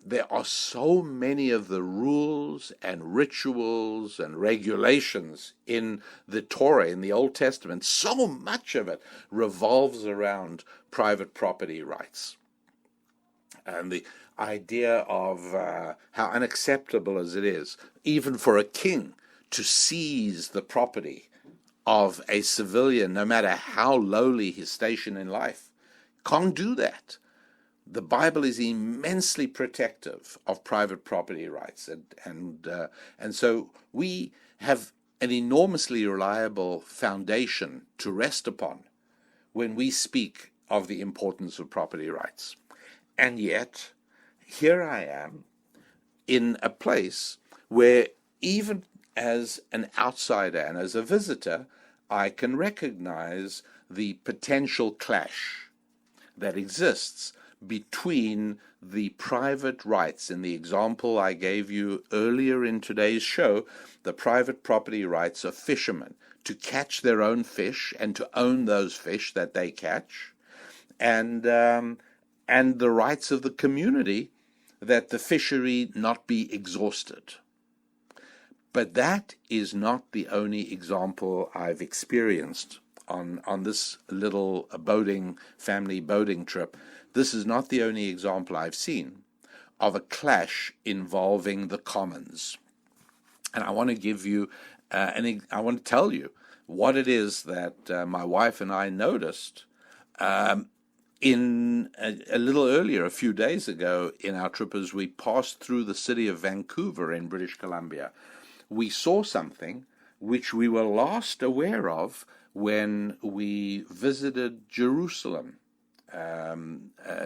[SPEAKER 1] There are so many of the rules and rituals and regulations in the Torah, in the Old Testament, so much of it revolves around private property rights. And the idea of how unacceptable as it is, even for a king, to seize the property of a civilian, no matter how lowly his station in life, can't do that. The Bible is immensely protective of private property rights, and so we have an enormously reliable foundation to rest upon when we speak of the importance of property rights. And yet, here I am in a place where even as an outsider and as a visitor, I can recognize the potential clash that exists between the private rights. In the example I gave you earlier in today's show, the private property rights of fishermen to catch their own fish and to own those fish that they catch, and the rights of the community that the fishery not be exhausted. But that is not the only example I've experienced on this little family boating trip. This is not the only example I've seen of a clash involving the commons. And I want to give you, I want to tell you what it is that my wife and I noticed in a little earlier, a few days ago, in our trip as we passed through the city of Vancouver in British Columbia. We saw something which we were last aware of when we visited Jerusalem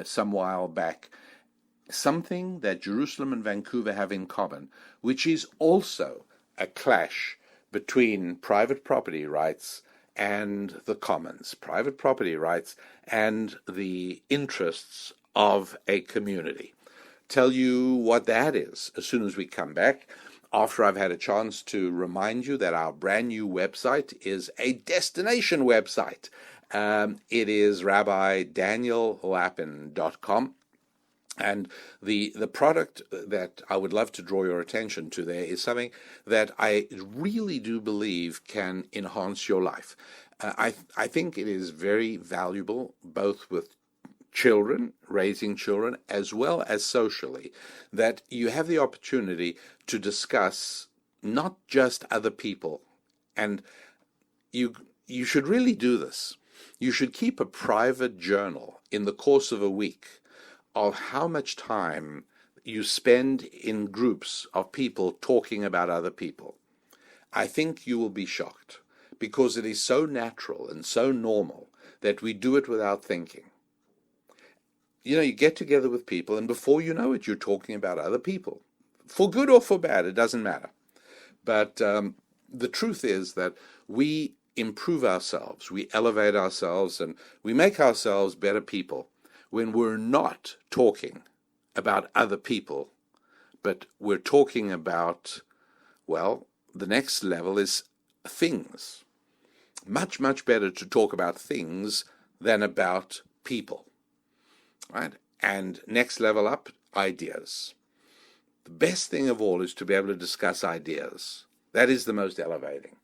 [SPEAKER 1] some while back. Something that Jerusalem and Vancouver have in common, which is also a clash between private property rights and the commons, private property rights and the interests of a community. Tell you what that is as soon as we come back, after I've had a chance to remind you that our brand new website is a destination website. It is rabbidaniellapin.com. And the product that I would love to draw your attention to there is something that I really do believe can enhance your life. I think it is very valuable, both with children, raising children, as well as socially, that you have the opportunity to discuss not just other people. And you should really do this. You should keep a private journal in the course of a week of how much time you spend in groups of people talking about other people. I think you will be shocked, because it is so natural and so normal that we do it without thinking. You know, you get together with people, and before you know it, you're talking about other people. For good or for bad, it doesn't matter. But the truth is that we improve ourselves, we elevate ourselves, and we make ourselves better people when we're not talking about other people, but we're talking about, well, the next level is things. Much, much better to talk about things than about people, right? And next level up, ideas. The best thing of all is to be able to discuss ideas. That is the most elevating.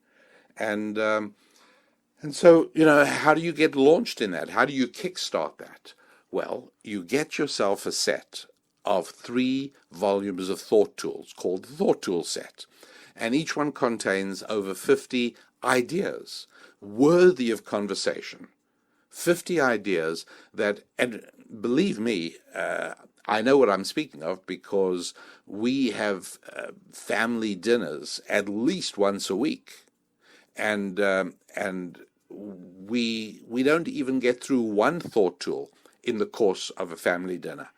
[SPEAKER 1] And so, how do you get launched in that? How do you kickstart that? Well, you get yourself a set of 3 volumes of thought tools called the Thought Toolset. And each one contains over 50 ideas worthy of conversation. 50 ideas that, and believe me, I know what I'm speaking of because we have family dinners at least once a week. And we don't even get through one thought tool in the course of a family dinner,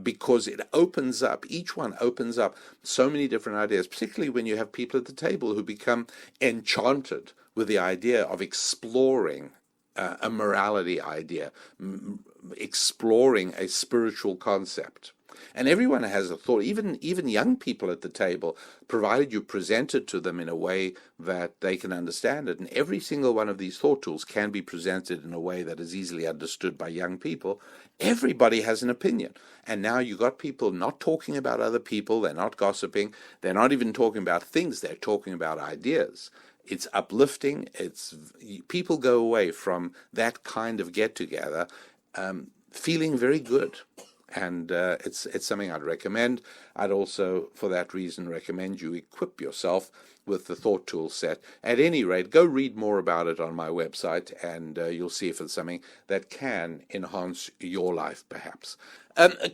[SPEAKER 1] because it opens up, each one opens up so many different ideas, particularly when you have people at the table who become enchanted with the idea of exploring a morality idea, exploring a spiritual concept. And everyone has a thought, even young people at the table, provided you present it to them in a way that they can understand it. And every single one of these thought tools can be presented in a way that is easily understood by young people. Everybody has an opinion. And now you got people not talking about other people, they're not gossiping, they're not even talking about things, they're talking about ideas. It's uplifting. People go away from that kind of get-together feeling very good. And it's something I'd recommend. I'd also, for that reason, recommend you equip yourself with the Thought Toolset. At any rate, go read more about it on my website, and you'll see if it's something that can enhance your life, perhaps.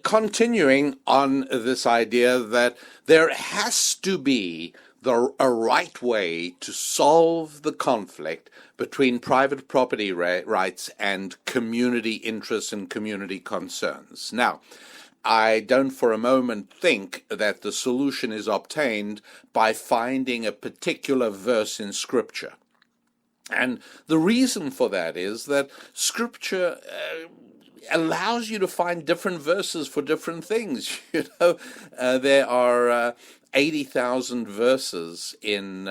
[SPEAKER 1] Continuing on this idea that there has to be a right way to solve the conflict between private property rights and community interests and community concerns. Now, I don't for a moment think that the solution is obtained by finding a particular verse in Scripture. And the reason for that is that Scripture allows you to find different verses for different things. There are 80,000 verses in,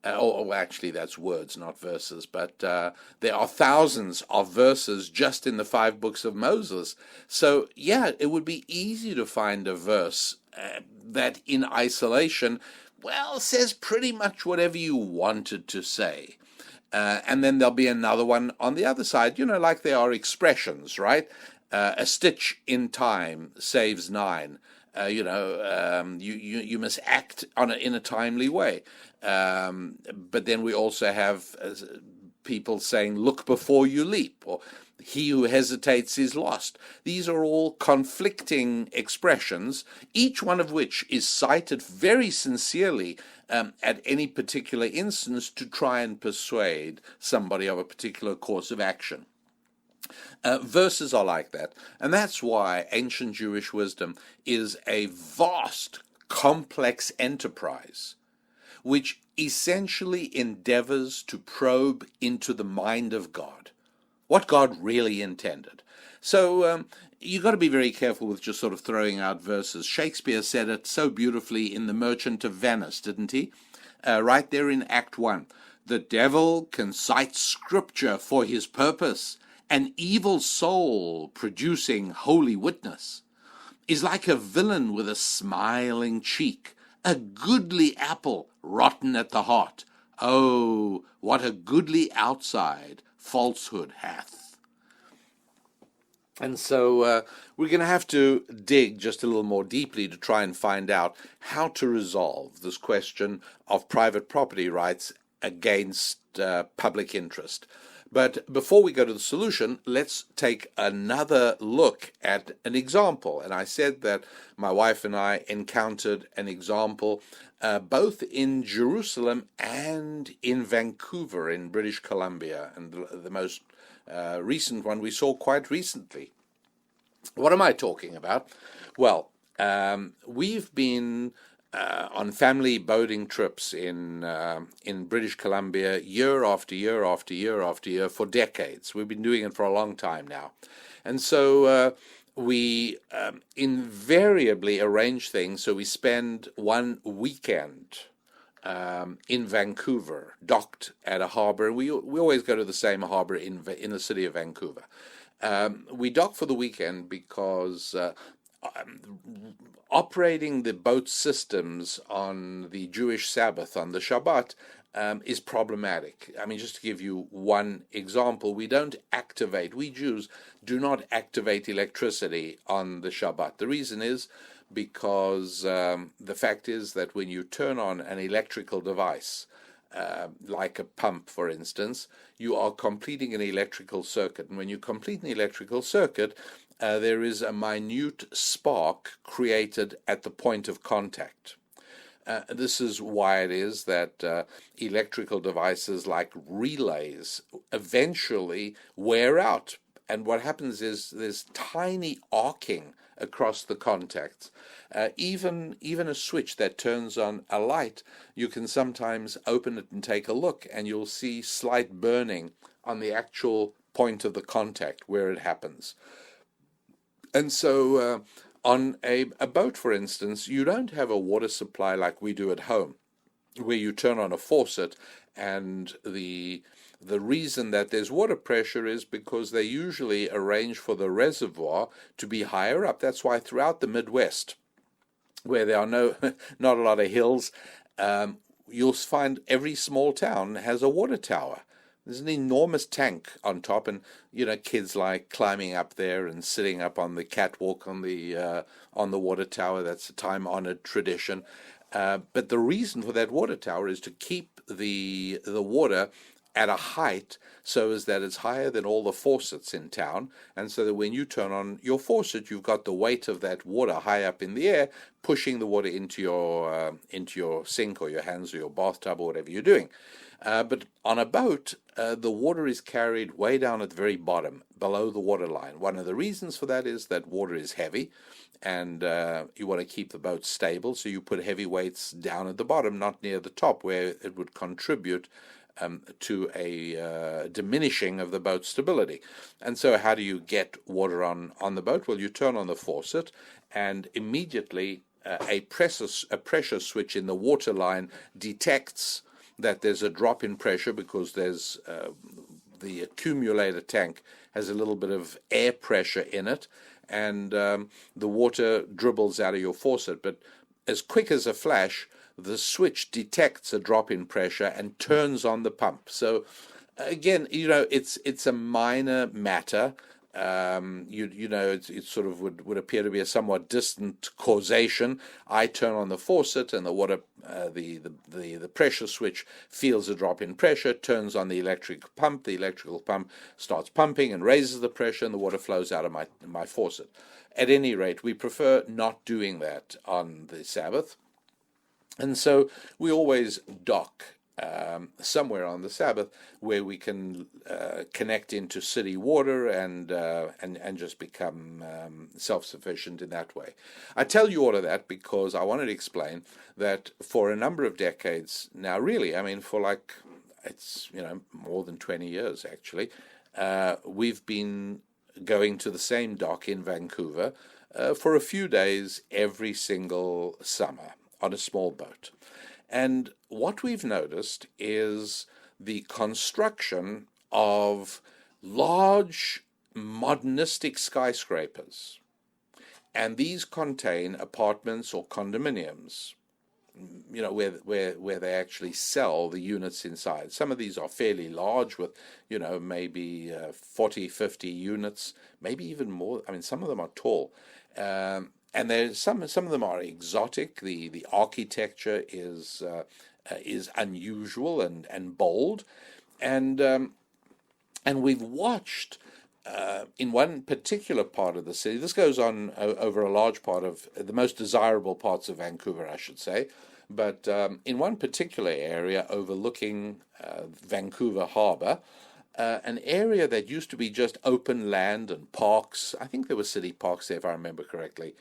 [SPEAKER 1] actually that's words, not verses, but there are thousands of verses just in the 5 books of Moses. So, yeah, it would be easy to find a verse that in isolation, says pretty much whatever you wanted to say. And then there'll be another one on the other side, like there are expressions, right? A stitch in time saves 9. You must act in a timely way. But then we also have people saying, look before you leap, or he who hesitates is lost. These are all conflicting expressions, each one of which is cited very sincerely at any particular instance to try and persuade somebody of a particular course of action. Verses are like that, and that's why ancient Jewish wisdom is a vast, complex enterprise, which essentially endeavors to probe into the mind of God, what God really intended. So you've got to be very careful with just sort of throwing out verses. Shakespeare said it so beautifully in The Merchant of Venice, didn't he? Right there in Act 1. The devil can cite Scripture for his purpose. An evil soul producing holy witness is like a villain with a smiling cheek, a goodly apple rotten at the heart. Oh, what a goodly outside falsehood hath. And so we're going to have to dig just a little more deeply to try and find out how to resolve this question of private property rights against public interest. But before we go to the solution, let's take another look at an example. And I said that my wife and I encountered an example both in Jerusalem and in Vancouver in British Columbia. And the most recent one we saw quite recently. What am I talking about? Well, we've been on family boating trips in British Columbia year after year after year after year for decades. We've been doing it for a long time now. And so we invariably arrange things so we spend one weekend in Vancouver, docked at a harbor. We always go to the same harbor in the city of Vancouver. We dock for the weekend because operating the boat systems on the Jewish Sabbath, on the Shabbat, is problematic. I mean, just to give you one example, we Jews do not activate electricity on the Shabbat. The reason is because the fact is that when you turn on an electrical device, like a pump, for instance, you are completing an electrical circuit. And when you complete an electrical circuit, there is a minute spark created at the point of contact. This is why it is that electrical devices like relays eventually wear out. And what happens is there's tiny arcing across the contacts. Even a switch that turns on a light, you can sometimes open it and take a look, and you'll see slight burning on the actual point of the contact where it happens. And so on a boat, for instance, you don't have a water supply like we do at home, where you turn on a faucet, and the reason that there's water pressure is because they usually arrange for the reservoir to be higher up. That's why throughout the Midwest, where there are not a lot of hills, you'll find every small town has a water tower. There's an enormous tank on top, and kids like climbing up there and sitting up on the catwalk on the water tower. That's a time-honored tradition. But the reason for that water tower is to keep the water at a height so as that it's higher than all the faucets in town, and so that when you turn on your faucet, you've got the weight of that water high up in the air pushing the water into your sink or your hands or your bathtub or whatever you're doing. But on a boat, the water is carried way down at the very bottom, below the water line. One of the reasons for that is that water is heavy, and you want to keep the boat stable, so you put heavy weights down at the bottom, not near the top, where it would contribute to a diminishing of the boat's stability. And so how do you get water on the boat? Well, you turn on the faucet, and immediately a pressure switch in the water line detects that there's a drop in pressure, because there's the accumulator tank has a little bit of air pressure in it, and the water dribbles out of your faucet. But as quick as a flash, the switch detects a drop in pressure and turns on the pump. So again, it's a minor matter. It sort of would appear to be a somewhat distant causation. I turn on the faucet, and the water, the pressure switch feels a drop in pressure, turns on the electric pump. The electrical pump starts pumping and raises the pressure, and the water flows out of my faucet. At any rate, we prefer not doing that on the Sabbath, and so we always dock somewhere on the Sabbath where we can connect into city water and just become self-sufficient in that way. I tell you all of that because I wanted to explain that for a number of decades now, really, I mean, for it's more than 20 years actually, we've been going to the same dock in Vancouver for a few days every single summer on a small boat. And what we've noticed is the construction of large modernistic skyscrapers. And these contain apartments or condominiums, where they actually sell the units inside. Some of these are fairly large with, maybe 40, 50 units, maybe even more. I mean, some of them are tall. And there's some of them are exotic. The architecture is unusual and bold, and we've watched in one particular part of the city. This goes on over a large part of the most desirable parts of Vancouver, I should say. But in one particular area overlooking Vancouver Harbour, an area that used to be just open land and parks. I think there were city parks there, if I remember correctly.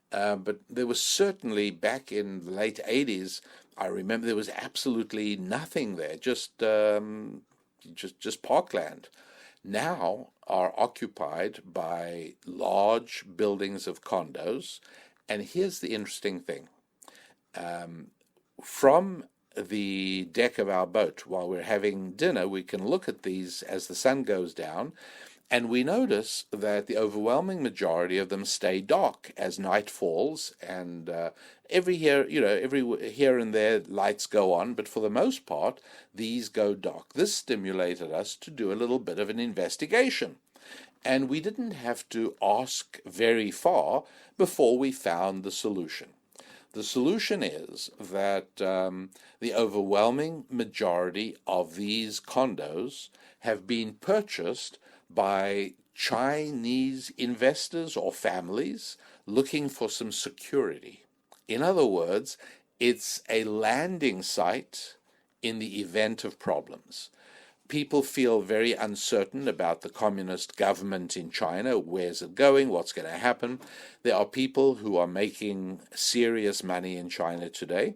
[SPEAKER 1] But there was certainly, back in the late 80s, I remember there was absolutely nothing there, just parkland. Now are occupied by large buildings of condos. And here's the interesting thing. From the deck of our boat while we're having dinner, we can look at these as the sun goes down,
[SPEAKER 2] And we notice that the overwhelming majority of them stay dark as night falls, and every here and there lights go on, but for the most part, these go dark. This stimulated us to do a little bit of an investigation. And we didn't have to ask very far before we found the solution. The solution is that the overwhelming majority of these condos have been purchased by Chinese investors or families looking for some security. In other words, it's a landing site in the event of problems. People feel very uncertain about the communist government in China. Where's it going? What's going to happen? There are people who are making serious money in China today.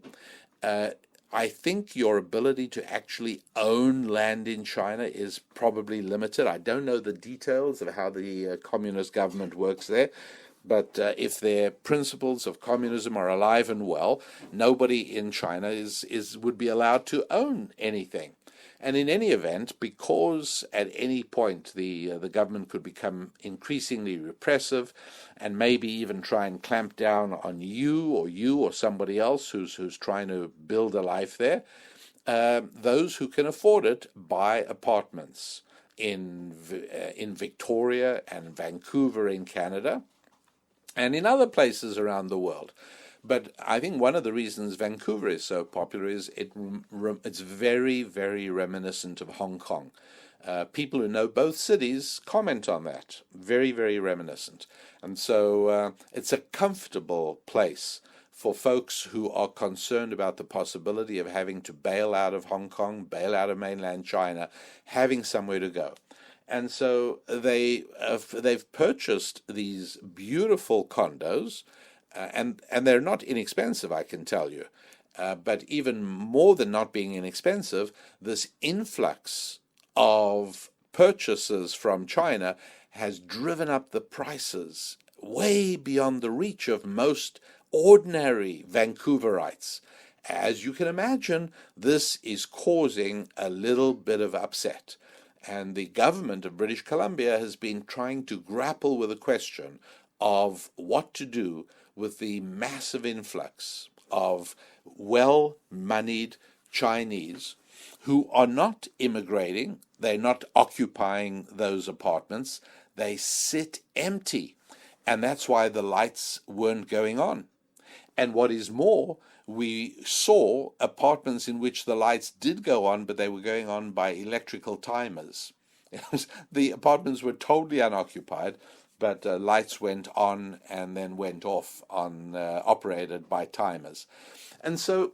[SPEAKER 2] I think your ability to actually own land in China is probably limited. I don't know the details of how the communist government works there, but if their principles of communism are alive and well, nobody in China would be allowed to own anything. And in any event, because at any point the government could become increasingly repressive and maybe even try and clamp down on you or somebody else who's trying to build a life there, those who can afford it buy apartments in Victoria and Vancouver in Canada and in other places around the world. But I think one of the reasons Vancouver is so popular is it's very, very reminiscent of Hong Kong. People who know both cities comment on that. Very, very reminiscent. And so it's a comfortable place for folks who are concerned about the possibility of having to bail out of Hong Kong, bail out of mainland China, having somewhere to go. And so they've purchased these beautiful condos, and they're not inexpensive, I can tell you. But even more than not being inexpensive, this influx of purchases from China has driven up the prices way beyond the reach of most ordinary Vancouverites. As you can imagine, this is causing a little bit of upset. And the government of British Columbia has been trying to grapple with the question of what to do with the massive influx of well-moneyed Chinese who are not immigrating, they're not occupying those apartments, they sit empty. And that's why the lights weren't going on. And what is more, we saw apartments in which the lights did go on, but they were going on by electrical timers. The apartments were totally unoccupied, but lights went on and then went off operated by timers. And so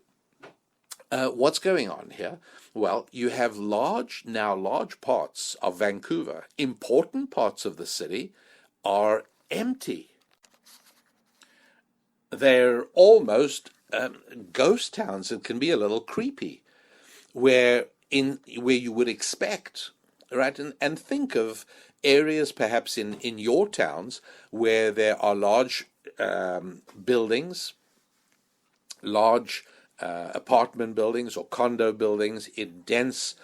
[SPEAKER 2] what's going on here? Well, you have large parts of Vancouver, important parts of the city, are empty. They're almost ghost towns. It can be a little creepy, where you would expect, right? And think of areas perhaps in your towns where there are large buildings, large apartment buildings or condo buildings in dense,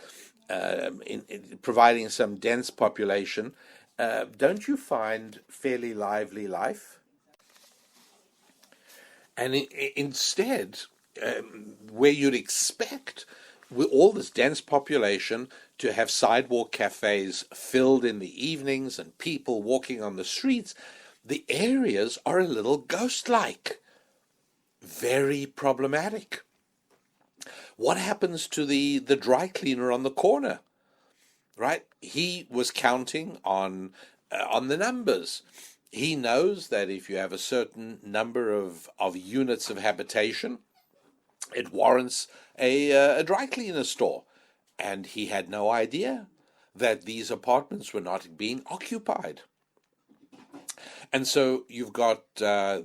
[SPEAKER 2] in providing some dense population. Don't you find fairly lively life? And instead, where you'd expect with all this dense population to have sidewalk cafes filled in the evenings and people walking on the streets, the areas are a little ghost-like. Very problematic. What happens to the dry cleaner on the corner? Right? He was counting on the numbers. He knows that if you have a certain number of units of habitation, it warrants a dry cleaner store. And he had no idea that these apartments were not being occupied. And so you've got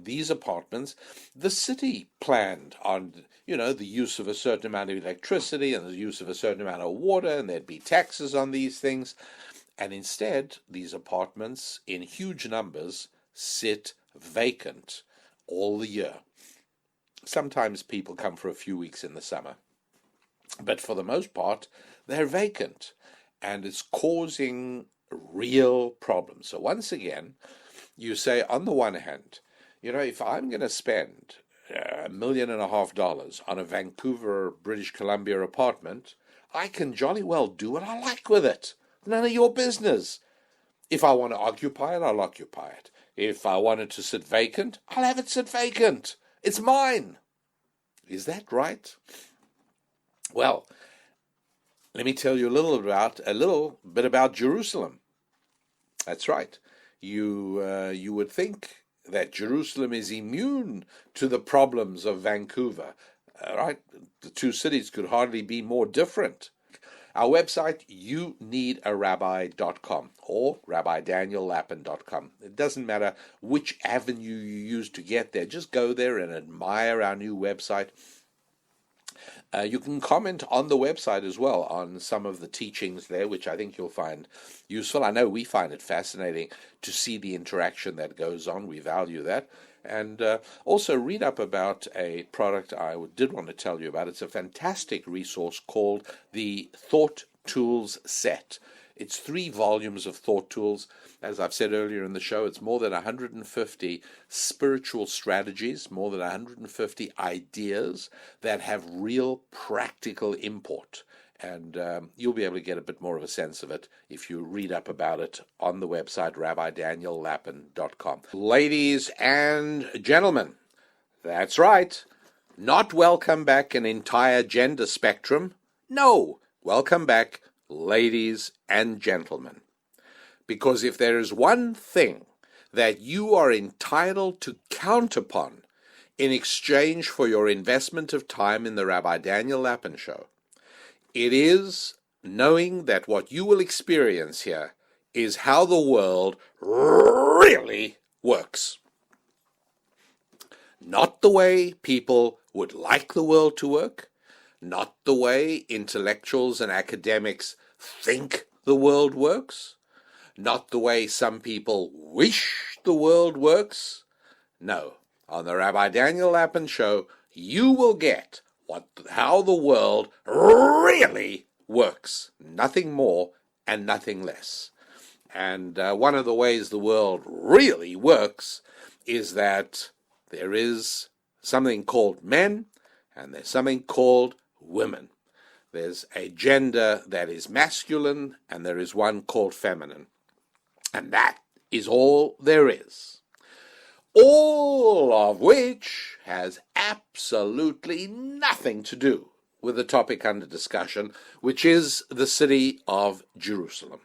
[SPEAKER 2] these apartments. The city planned on, the use of a certain amount of electricity and the use of a certain amount of water, and there'd be taxes on these things. And instead, these apartments in huge numbers sit vacant all the year. Sometimes people come for a few weeks in the summer. But for the most part, they're vacant. And it's causing real problems. So once again, you say, on the one hand, if I'm going to spend $1.5 million on a Vancouver, British Columbia apartment, I can jolly well do what I like with it. None of your business. If I want to occupy it, I'll occupy it. If I want it to sit vacant, I'll have it sit vacant. It's mine. Is that right? Well, let me tell you a little bit about Jerusalem. That's right. You would think that Jerusalem is immune to the problems of Vancouver. Right? The two cities could hardly be more different. Our website, youneedarabbi.com or rabbidaniellapin.com. It doesn't matter which avenue you use to get there. Just go there and admire our new website. You can comment on the website as well on some of the teachings there, which I think you'll find useful. I know we find it fascinating to see the interaction that goes on. We value that. And also read up about a product I did want to tell you about. It's a fantastic resource called the Thought Toolset. It's 3 volumes of thought tools. As I've said earlier in the show, it's more than 150 spiritual strategies, more than 150 ideas that have real practical import. And you'll be able to get a bit more of a sense of it if you read up about it on the website, rabbidaniellapin.com. Ladies and gentlemen, that's right. Not welcome back an entire gender spectrum. No, welcome back ladies and gentlemen. Because if there is one thing that you are entitled to count upon in exchange for your investment of time in the Rabbi Daniel Lapin Show, it is knowing that what you will experience here is how the world really works. Not the way people would like the world to work, not the way intellectuals and academics think the world works, not the way some people wish the world works. No, on the Rabbi Daniel Lapin Show, you will get how the world really works. Nothing more and nothing less. And one of the ways the world really works is that there is something called men and there's something called women. There's a gender that is masculine and there is one called feminine. And that is all there is. All of which has absolutely nothing to do with the topic under discussion, which is the city of Jerusalem.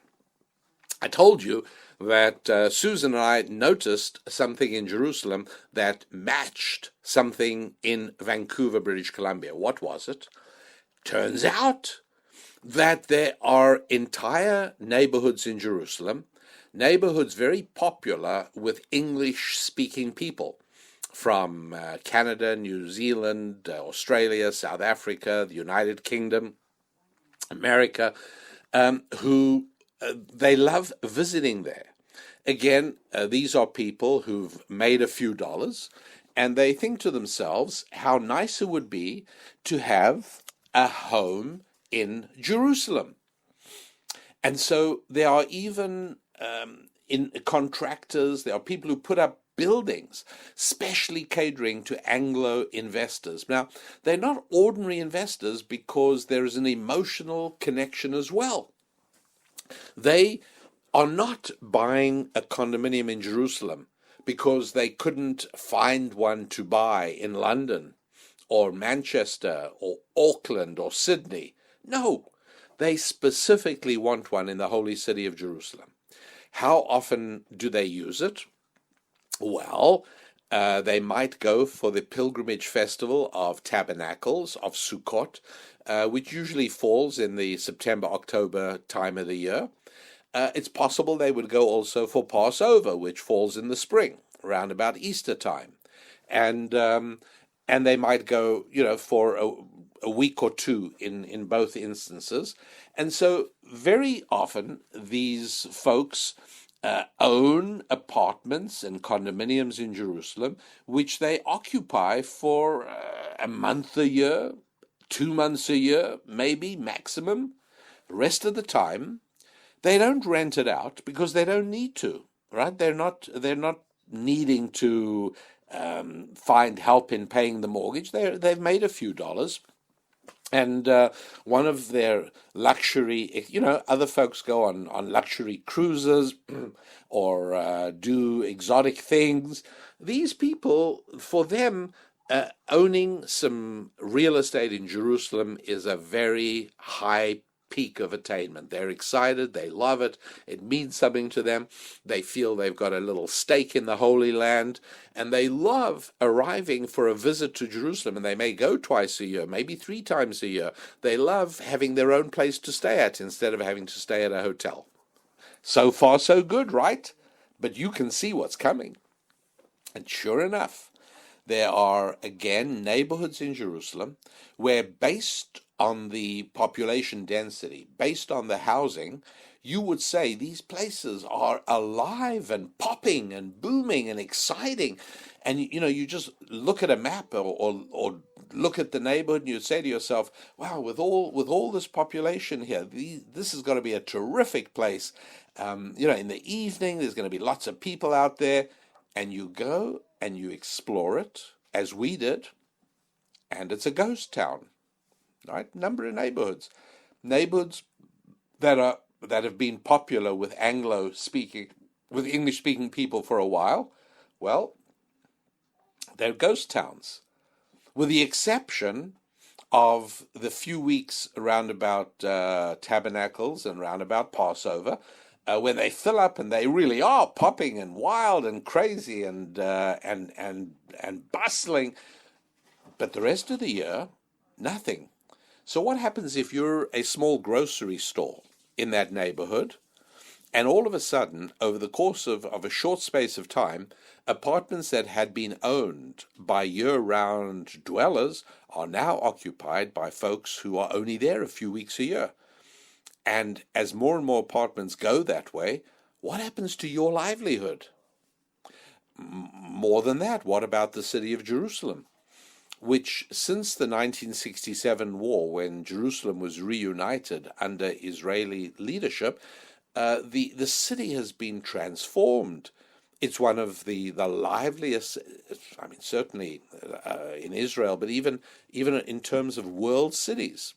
[SPEAKER 2] I told you that Susan and I noticed something in Jerusalem that matched something in Vancouver, British Columbia. What was it? Turns out that there are entire neighborhoods in Jerusalem, neighborhoods very popular with English-speaking people from Canada, New Zealand, Australia, South Africa, the United Kingdom, America, who they love visiting there. Again, these are people who've made a few dollars, and they think to themselves how nice it would be to have a home in Jerusalem. And so there are even in contractors, there are people who put up buildings, specially catering to Anglo investors. Now, they're not ordinary investors because there is an emotional connection as well. They are not buying a condominium in Jerusalem because they couldn't find one to buy in London or Manchester or Auckland or Sydney. No, they specifically want one in the holy city of Jerusalem. How often do they use it? Well, they might go for the pilgrimage festival of Tabernacles, of Sukkot, which usually falls in the September-October time of the year. It's possible they would go also for Passover, which falls in the spring, around about Easter time. And they might go, for a week or two in both instances. And so very often these folks own apartments and condominiums in Jerusalem, which they occupy for a month a year, 2 months a year, maybe maximum. The rest of the time, They don't rent it out because they don't need to, right? They're not needing to find help in paying the mortgage. They've made a few dollars. And one of their luxury, other folks go on luxury cruises or do exotic things. These people, for them, owning some real estate in Jerusalem is a very high peak of attainment. They're excited, they love it, it means something to them, they feel they've got a little stake in the Holy Land, and they love arriving for a visit to Jerusalem, and they may go twice a year, maybe 3 times a year. They love having their own place to stay at instead of having to stay at a hotel. So far, so good, right? But you can see what's coming. And sure enough, there are, again, neighborhoods in Jerusalem where, based on the population density, based on the housing, you would say these places are alive and popping and booming and exciting. And, you just look at a map or look at the neighborhood and you'd say to yourself, wow, with all this population here, this is going to be a terrific place. In the evening, there's going to be lots of people out there. And you go and you explore it, as we did, and it's a ghost town, right? Number of neighborhoods that have been popular with English-speaking people for a while. Well, they're ghost towns, with the exception of the few weeks around about Tabernacles and round about Passover, when they fill up and they really are popping and wild and crazy and bustling. But the rest of the year, nothing. So what happens if you're a small grocery store in that neighborhood, and all of a sudden, over the course of a short space of time, apartments that had been owned by year-round dwellers are now occupied by folks who are only there a few weeks a year? And as more and more apartments go that way, what happens to your livelihood? More than that, what about the city of Jerusalem, which since the 1967 war, when Jerusalem was reunited under Israeli leadership, the city has been transformed. It's one of the liveliest, certainly in Israel, but even in terms of world cities.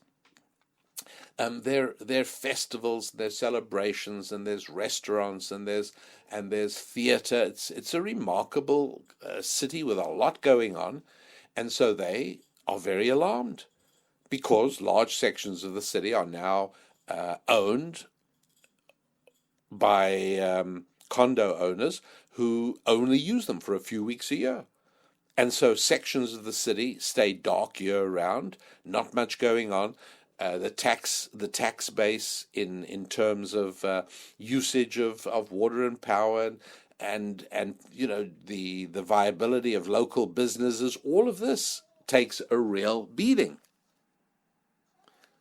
[SPEAKER 2] There are festivals, there's celebrations, and there's restaurants, and there's theater. It's a remarkable city with a lot going on, and so they are very alarmed because large sections of the city are now owned by condo owners who only use them for a few weeks a year. And so sections of the city stay dark year round, not much going on. The tax base in terms of usage of water and power and the viability of local businesses, all of this takes a real beating.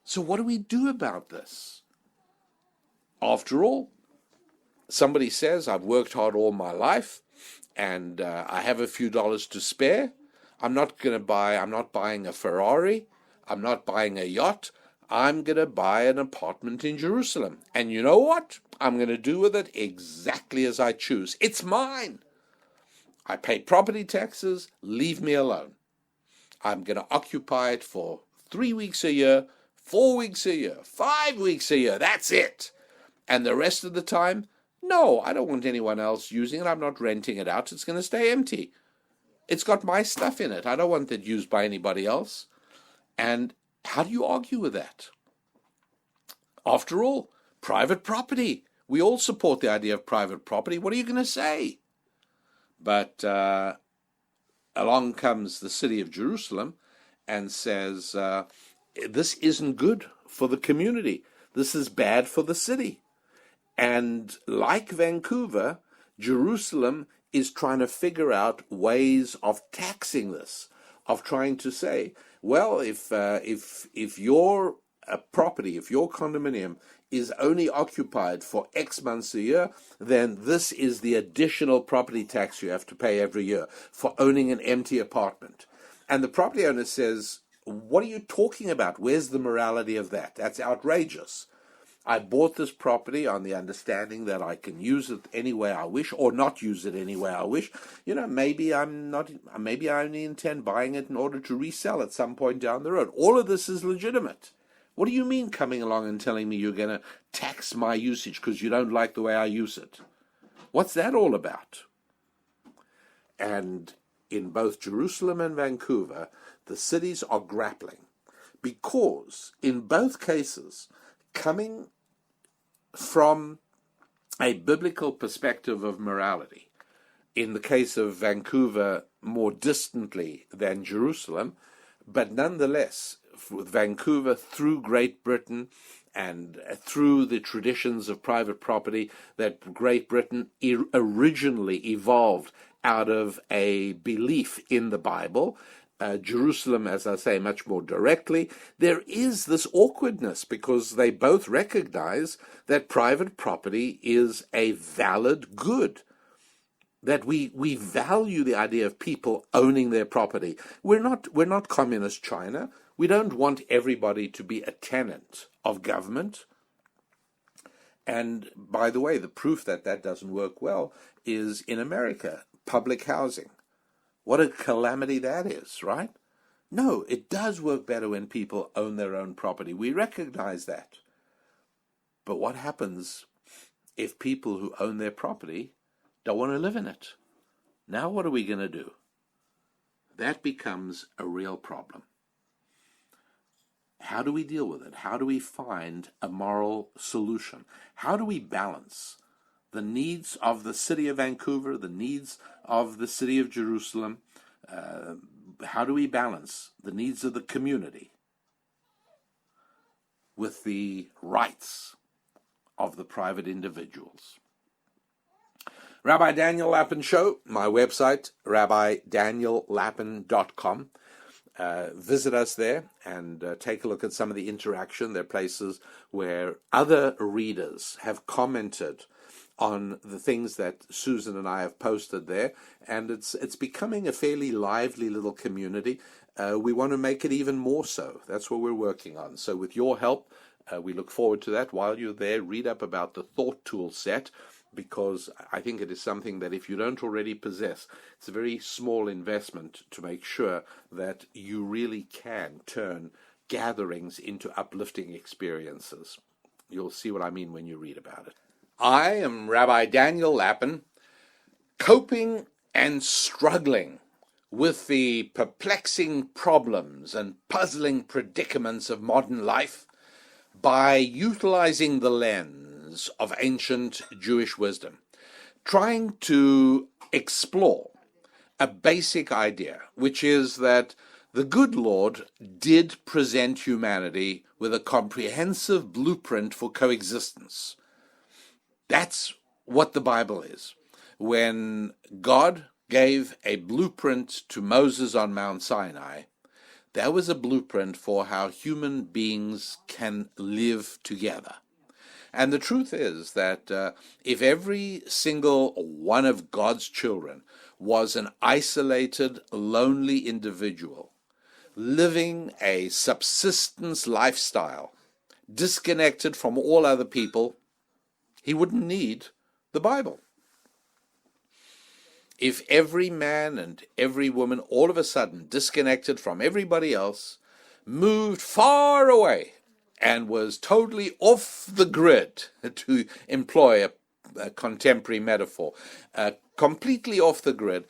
[SPEAKER 2] So what do we do about this? After all, somebody says, I've worked hard all my life and I have a few dollars to spare. I'm not buying a Ferrari. I'm not buying a yacht. I'm going to buy an apartment in Jerusalem. And you know what? I'm going to do with it exactly as I choose. It's mine. I pay property taxes. Leave me alone. I'm going to occupy it for 3 weeks a year, 4 weeks a year, 5 weeks a year. That's it. And the rest of the time, no, I don't want anyone else using it. I'm not renting it out. It's going to stay empty. It's got my stuff in it. I don't want it used by anybody else. And how do you argue with that? After all, private property. We all support the idea of private property. What are you going to say? But along comes the city of Jerusalem and says, this isn't good for the community. This is bad for the city. And like Vancouver, Jerusalem is trying to figure out ways of taxing this, of trying to say, well, if your property, if your condominium is only occupied for X months a year, then this is the additional property tax you have to pay every year for owning an empty apartment. And the property owner says, what are you talking about? Where's the morality of that? That's outrageous. I bought this property on the understanding that I can use it any way I wish, or not use it any way I wish. Maybe I only intend buying it in order to resell at some point down the road. All of this is legitimate. What do you mean coming along and telling me you're going to tax my usage because you don't like the way I use it? What's that all about? And in both Jerusalem and Vancouver, the cities are grappling because in both cases, coming from a biblical perspective of morality, in the case of Vancouver more distantly than Jerusalem, but nonetheless, with Vancouver through Great Britain and through the traditions of private property that Great Britain originally evolved out of a belief in the Bible, Jerusalem, as I say, much more directly, there is this awkwardness because they both recognize that private property is a valid good, that we value the idea of people owning their property. We're not communist China. We don't want everybody to be a tenant of government. And by the way, the proof that that doesn't work well is in America, public housing. What a calamity that is, right? No, it does work better when people own their own property. We recognize that. But what happens if people who own their property don't want to live in it? Now what are we going to do? That becomes a real problem. How do we deal with it? How do we find a moral solution? How do we balance the needs of the city of Vancouver, the needs of the city of Jerusalem? How do we balance the needs of the community with the rights of the private individuals? Rabbi Daniel Lapin Show, my website, rabbidaniellapin.com. Visit us there and take a look at some of the interaction. There are places where other readers have commented on the things that Susan and I have posted there, and it's becoming a fairly lively little community. We want to make it even more so. That's what we're working on. So with your help, we look forward to that. While you're there, read up about the Thought Toolset, because I think it is something that if you don't already possess, it's a very small investment to make sure that you really can turn gatherings into uplifting experiences. You'll see what I mean when you read about it. I am Rabbi Daniel Lapin, coping and struggling with the perplexing problems and puzzling predicaments of modern life by utilizing the lens of ancient Jewish wisdom, trying to explore a basic idea, which is that the good Lord did present humanity with a comprehensive blueprint for coexistence. That's what the Bible is. When God gave a blueprint to Moses on Mount Sinai, that was a blueprint for how human beings can live together. And the truth is that if every single one of God's children was an isolated, lonely individual, living a subsistence lifestyle, disconnected from all other people, he wouldn't need the Bible. If every man and every woman all of a sudden disconnected from everybody else, moved far away and was totally off the grid, to employ a contemporary metaphor, completely off the grid,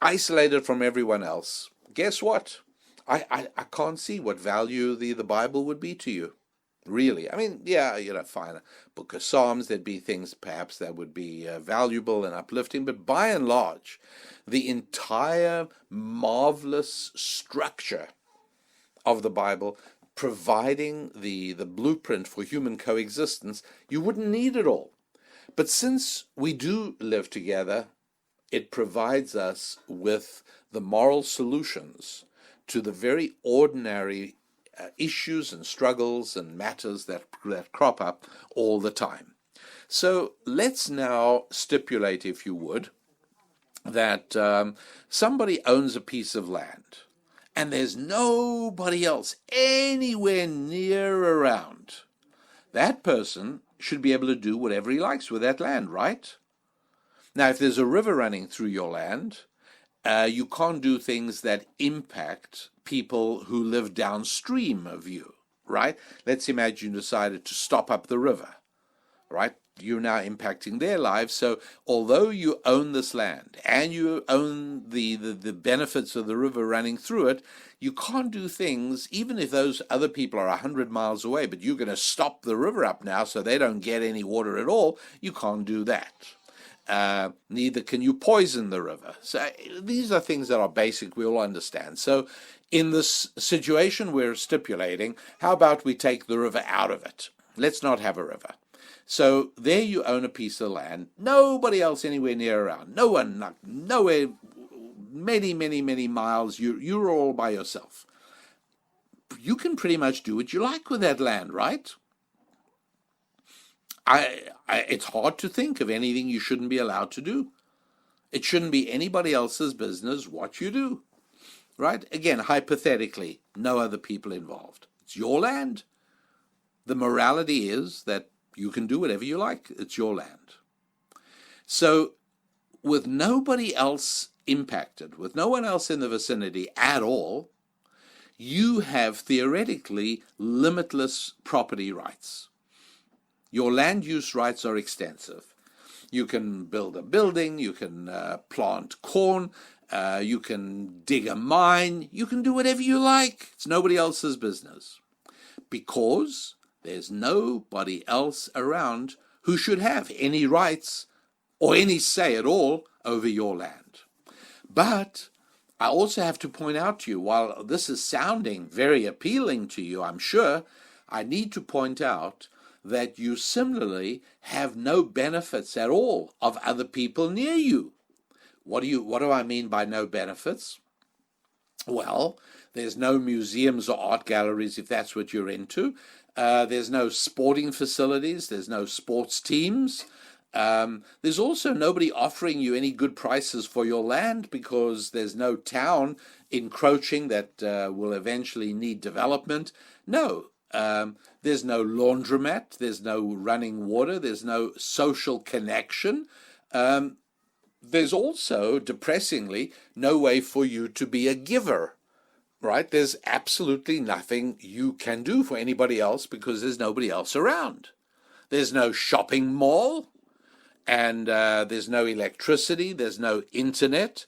[SPEAKER 2] isolated from everyone else, guess what? I can't see what value the Bible would be to you. Really. I mean, yeah, fine. A book of Psalms, there'd be things perhaps that would be valuable and uplifting, but by and large, the entire marvelous structure of the Bible, providing the blueprint for human coexistence, you wouldn't need it all. But since we do live together, it provides us with the moral solutions to the very ordinary issues and struggles and matters that crop up all the time. So let's now stipulate, if you would, that somebody owns a piece of land and there's nobody else anywhere near around. that person should be able to do whatever he likes with that land, right? Now, if there's a river running through your land, you can't do things that impact people who live downstream of you, right? Let's imagine you decided to stop up the river, right? You're now impacting their lives. So although you own this land and you own the benefits of the river running through it, you can't do things, even if those other people are 100 miles away, but you're going to stop the river up now so they don't get any water at all. You can't do that. Neither can you poison the river. So these are things that are basic, we all understand. So in this situation we're stipulating, how about we take the river out of it? Let's not have a river. So there you own a piece of land, nobody else anywhere near around, no one, nowhere, many miles, you're all by yourself. You can pretty much do what you like with that land, right? It's hard to think of anything you shouldn't be allowed to do. It shouldn't be anybody else's business what you do, right? Again, hypothetically, no other people involved. It's your land. The morality is that you can do whatever you like. It's your land. So with nobody else impacted, with no one else in the vicinity at all, you have theoretically limitless property rights. Your land use rights are extensive. You can build a building, you can plant corn, you can dig a mine, you can do whatever you like. It's nobody else's business. Because there's nobody else around who should have any rights or any say at all over your land. But I also have to point out to you, while this is sounding very appealing to you, I'm sure, I need to point out that you similarly have no benefits at all of other people near you. What do I mean by no benefits? Well, there's no museums or art galleries if that's what you're into. There's no sporting facilities. There's no sports teams. There's also nobody offering you any good prices for your land because there's no town encroaching that will eventually need development. No. There's no laundromat, there's no running water, there's no social connection. There's also, depressingly, no way for you to be a giver, right? There's absolutely nothing you can do for anybody else because there's nobody else around. There's no shopping mall, and there's no electricity, there's no internet.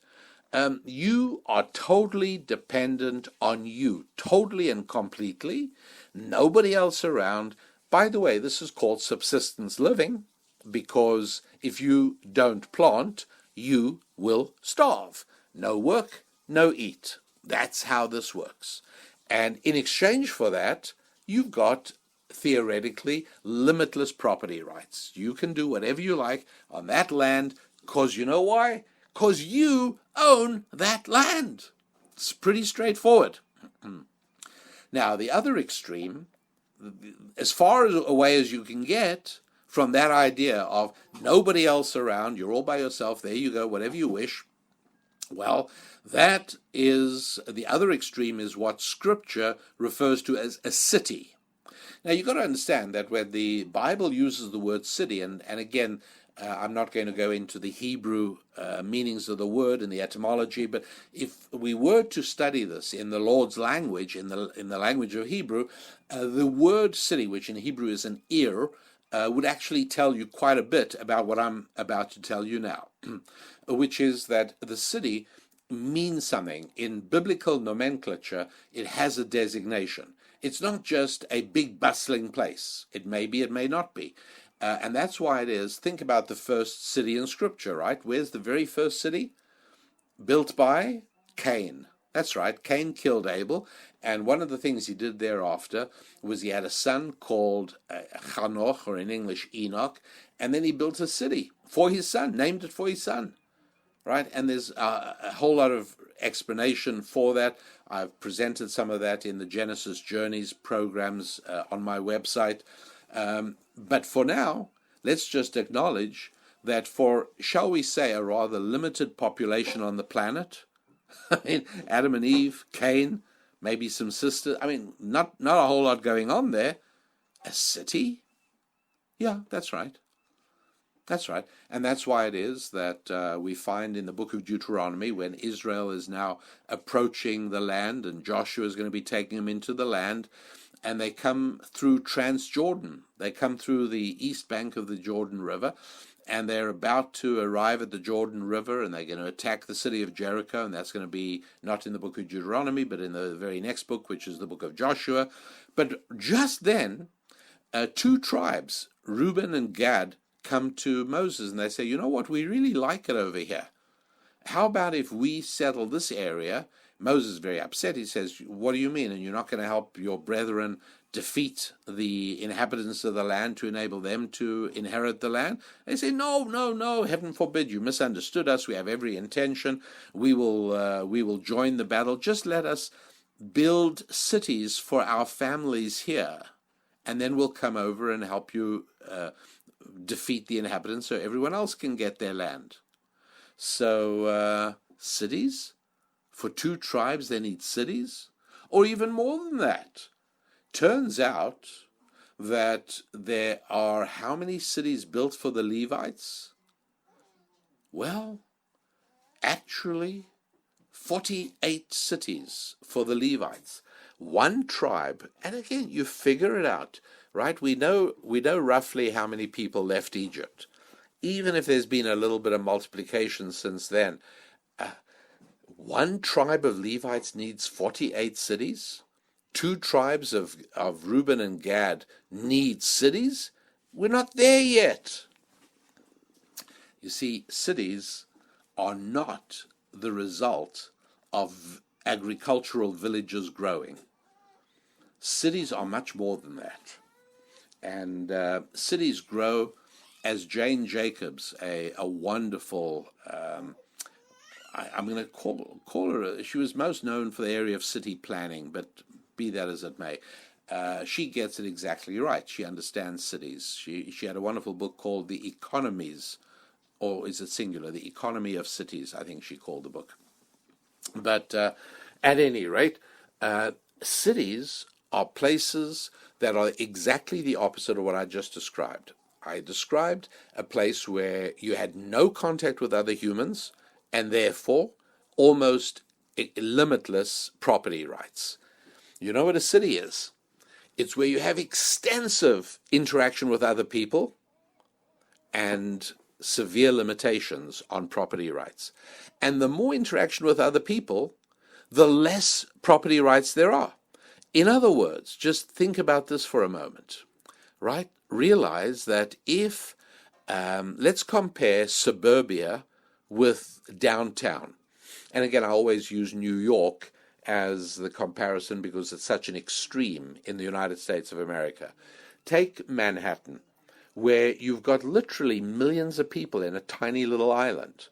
[SPEAKER 2] You are totally dependent on you, totally and completely. Nobody else around. By the way, this is called subsistence living because if you don't plant, you will starve. No work, no eat. That's how this works. And in exchange for that, you've got theoretically limitless property rights. You can do whatever you like on that land because you know why? Because you own that land. It's pretty straightforward. Now, the other extreme, as far away as you can get from that idea of nobody else around, you're all by yourself, there you go, whatever you wish, well, that is, the other extreme is what Scripture refers to as a city. Now, you've got to understand that when the Bible uses the word city, and again, I'm not going to go into the Hebrew meanings of the word and the etymology, but if we were to study this in the Lord's language, in the language of Hebrew, the word city, which in Hebrew is an ir, would actually tell you quite a bit about what I'm about to tell you now, which is that the city means something. In biblical nomenclature, it has a designation. It's not just a big bustling place. It may be, it may not be. And that's why it is. Think about the first city in Scripture, right? Where's the very first city? Built by Cain. That's right. Cain killed Abel. And one of the things he did thereafter was he had a son called Hanoch, or in English, Enoch. And then he built a city for his son, named it for his son, right? And there's a whole lot of explanation for that. I've presented some of that in the Genesis Journeys programs on my website. But for now, let's just acknowledge that for, shall we say, a rather limited population on the planet, I mean, Adam and Eve, Cain, maybe some sisters, I mean, not a whole lot going on there. A city? Yeah, that's right. That's right. And that's why it is that we find in the book of Deuteronomy, when Israel is now approaching the land and Joshua is going to be taking them into the land, and they come through Transjordan. They come through the east bank of the Jordan River, and they're about to arrive at the Jordan River, and they're going to attack the city of Jericho, and that's going to be not in the book of Deuteronomy, but in the very next book, which is the book of Joshua. But just then, two tribes, Reuben and Gad, come to Moses, and they say, you know what, we really like it over here. How about if we settle this area? Moses is very upset. He says, what do you mean? And you're not going to help your brethren defeat the inhabitants of the land to enable them to inherit the land? They say, no, no, no, heaven forbid. You misunderstood us. We have every intention. We will join the battle. Just let us build cities for our families here, and then we'll come over and help you defeat the inhabitants so everyone else can get their land. So cities? For two tribes, they need cities? Or even more than that. Turns out that there are how many cities built for the Levites? Well, actually, 48 cities for the Levites. One tribe, and again, you figure it out, right? We know roughly how many people left Egypt. Even if there's been a little bit of multiplication since then, one tribe of Levites needs 48 cities. Two tribes of Reuben and Gad need cities. We're not there yet. You see, cities are not the result of agricultural villages growing. Cities are much more than that. And cities grow, as Jane Jacobs, a wonderful, I'm going to call her, she was most known for the area of city planning, but be that as it may, she gets it exactly right. She understands cities. She had a wonderful book called The Economies, or is it singular? The Economy of Cities, I think she called the book. But at any rate, cities are places that are exactly the opposite of what I just described. I described a place where you had no contact with other humans and therefore almost limitless property rights. You know what a city is? It's where you have extensive interaction with other people and severe limitations on property rights. And the more interaction with other people, the less property rights there are. In other words, just think about this for a moment, right? Realize that if, let's compare suburbia with downtown. And again, I always use New York as the comparison because it's such an extreme in the United States of America. Take Manhattan, where you've got literally millions of people in a tiny little island.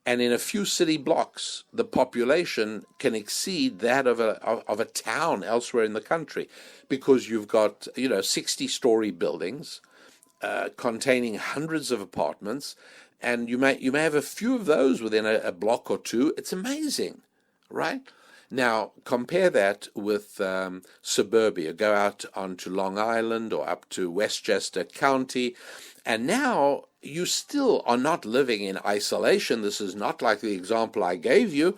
[SPEAKER 2] And in a few city blocks, the population can exceed that of a town elsewhere in the country, because you've got 60-story buildings containing hundreds of apartments, and you may have a few of those within a block or two. It's amazing, right? Now compare that with suburbia. Go out onto Long Island or up to Westchester County, and now you still are not living in isolation. This is not like the example I gave you,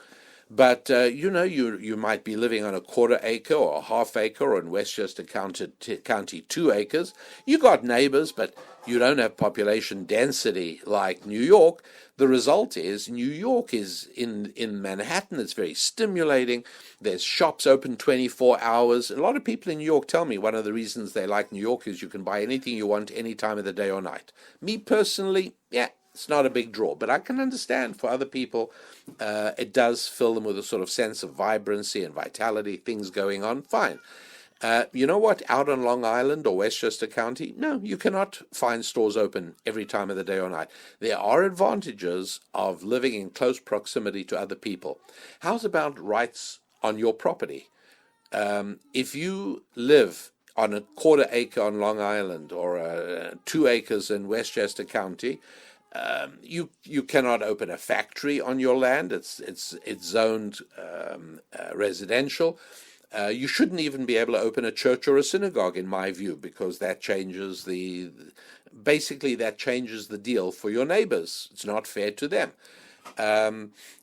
[SPEAKER 2] but you might be living on a quarter acre or a half acre, or in Westchester County 2 acres. You got neighbors, but you don't have population density like New York. The result is New York is in Manhattan. It's very stimulating. There's shops open 24 hours. A lot of people in New York tell me one of the reasons they like New York is you can buy anything you want any time of the day or night. Me personally, it's not a big draw, but I can understand for other people it does fill them with a sort of sense of vibrancy and vitality, things going on, fine. You know what? Out on Long Island or Westchester County, no, you cannot find stores open every time of the day or night. There are advantages of living in close proximity to other people. How's about rights on your property? If you live on a quarter acre on Long Island or 2 acres in Westchester County, you cannot open a factory on your land. It's zoned residential. You shouldn't even be able to open a church or a synagogue, in my view, because that changes basically that changes the deal for your neighbors. It's not fair to them.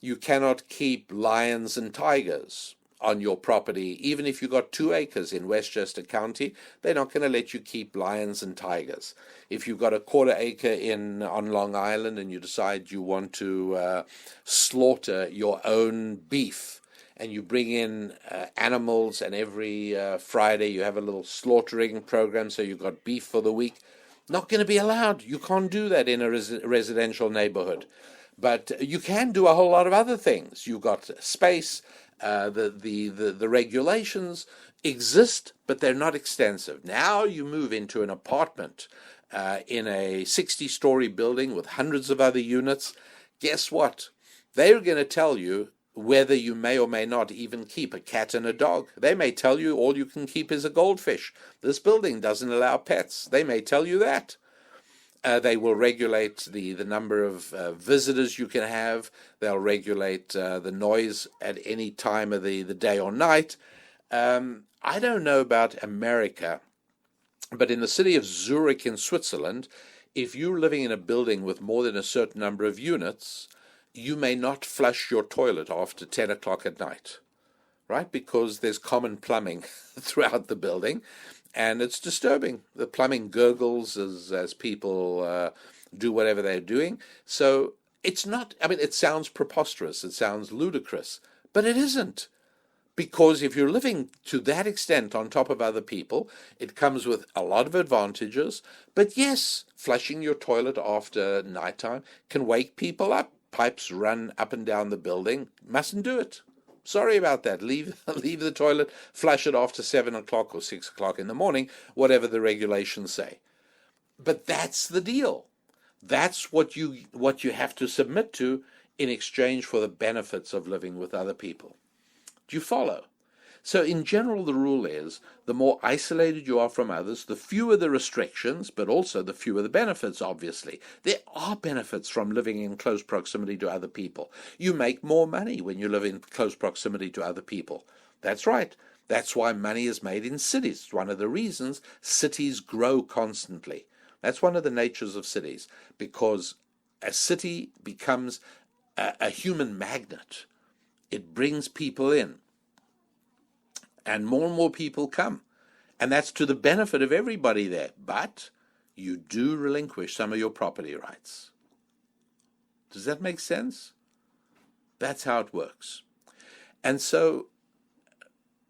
[SPEAKER 2] You cannot keep lions and tigers on your property. Even if you got 2 acres in Westchester County, they're not going to let you keep lions and tigers. If you've got a 1/4 acre on Long Island and you decide you want to slaughter your own beef, and you bring in animals, and every Friday you have a little slaughtering program, so you've got beef for the week, not going to be allowed. You can't do that in a residential neighborhood. But you can do a whole lot of other things. You've got space. The regulations exist, but they're not extensive. Now you move into an apartment in a 60-story building with hundreds of other units. Guess what? They're going to tell you whether you may or may not even keep a cat and a dog. They may tell you all you can keep is a goldfish. This building doesn't allow pets. They may tell you that. They will regulate the number of visitors you can have. They'll regulate the noise at any time of the day or night. I don't know about America, but in the city of Zurich in Switzerland, if you're living in a building with more than a certain number of units, you may not flush your toilet after 10 o'clock at night, right? Because there's common plumbing throughout the building. And it's disturbing. The plumbing gurgles as people do whatever they're doing. So it's not, I mean, it sounds preposterous. It sounds ludicrous. But it isn't. Because if you're living to that extent on top of other people, it comes with a lot of advantages. But yes, flushing your toilet after nighttime can wake people up. Pipes run up and down the building. Mustn't do it. Sorry about that. Leave the toilet, flush it after 7 o'clock or 6 o'clock in the morning, whatever the regulations say. But that's the deal. That's what you have to submit to in exchange for the benefits of living with other people. Do you follow? So in general, the rule is the more isolated you are from others, the fewer the restrictions, but also the fewer the benefits, obviously. There are benefits from living in close proximity to other people. You make more money when you live in close proximity to other people. That's right. That's why money is made in cities. It's one of the reasons cities grow constantly. That's one of the natures of cities, because a city becomes a human magnet. It brings people in. And more people come. And that's to the benefit of everybody there. But you do relinquish some of your property rights. Does that make sense? That's how it works. And so,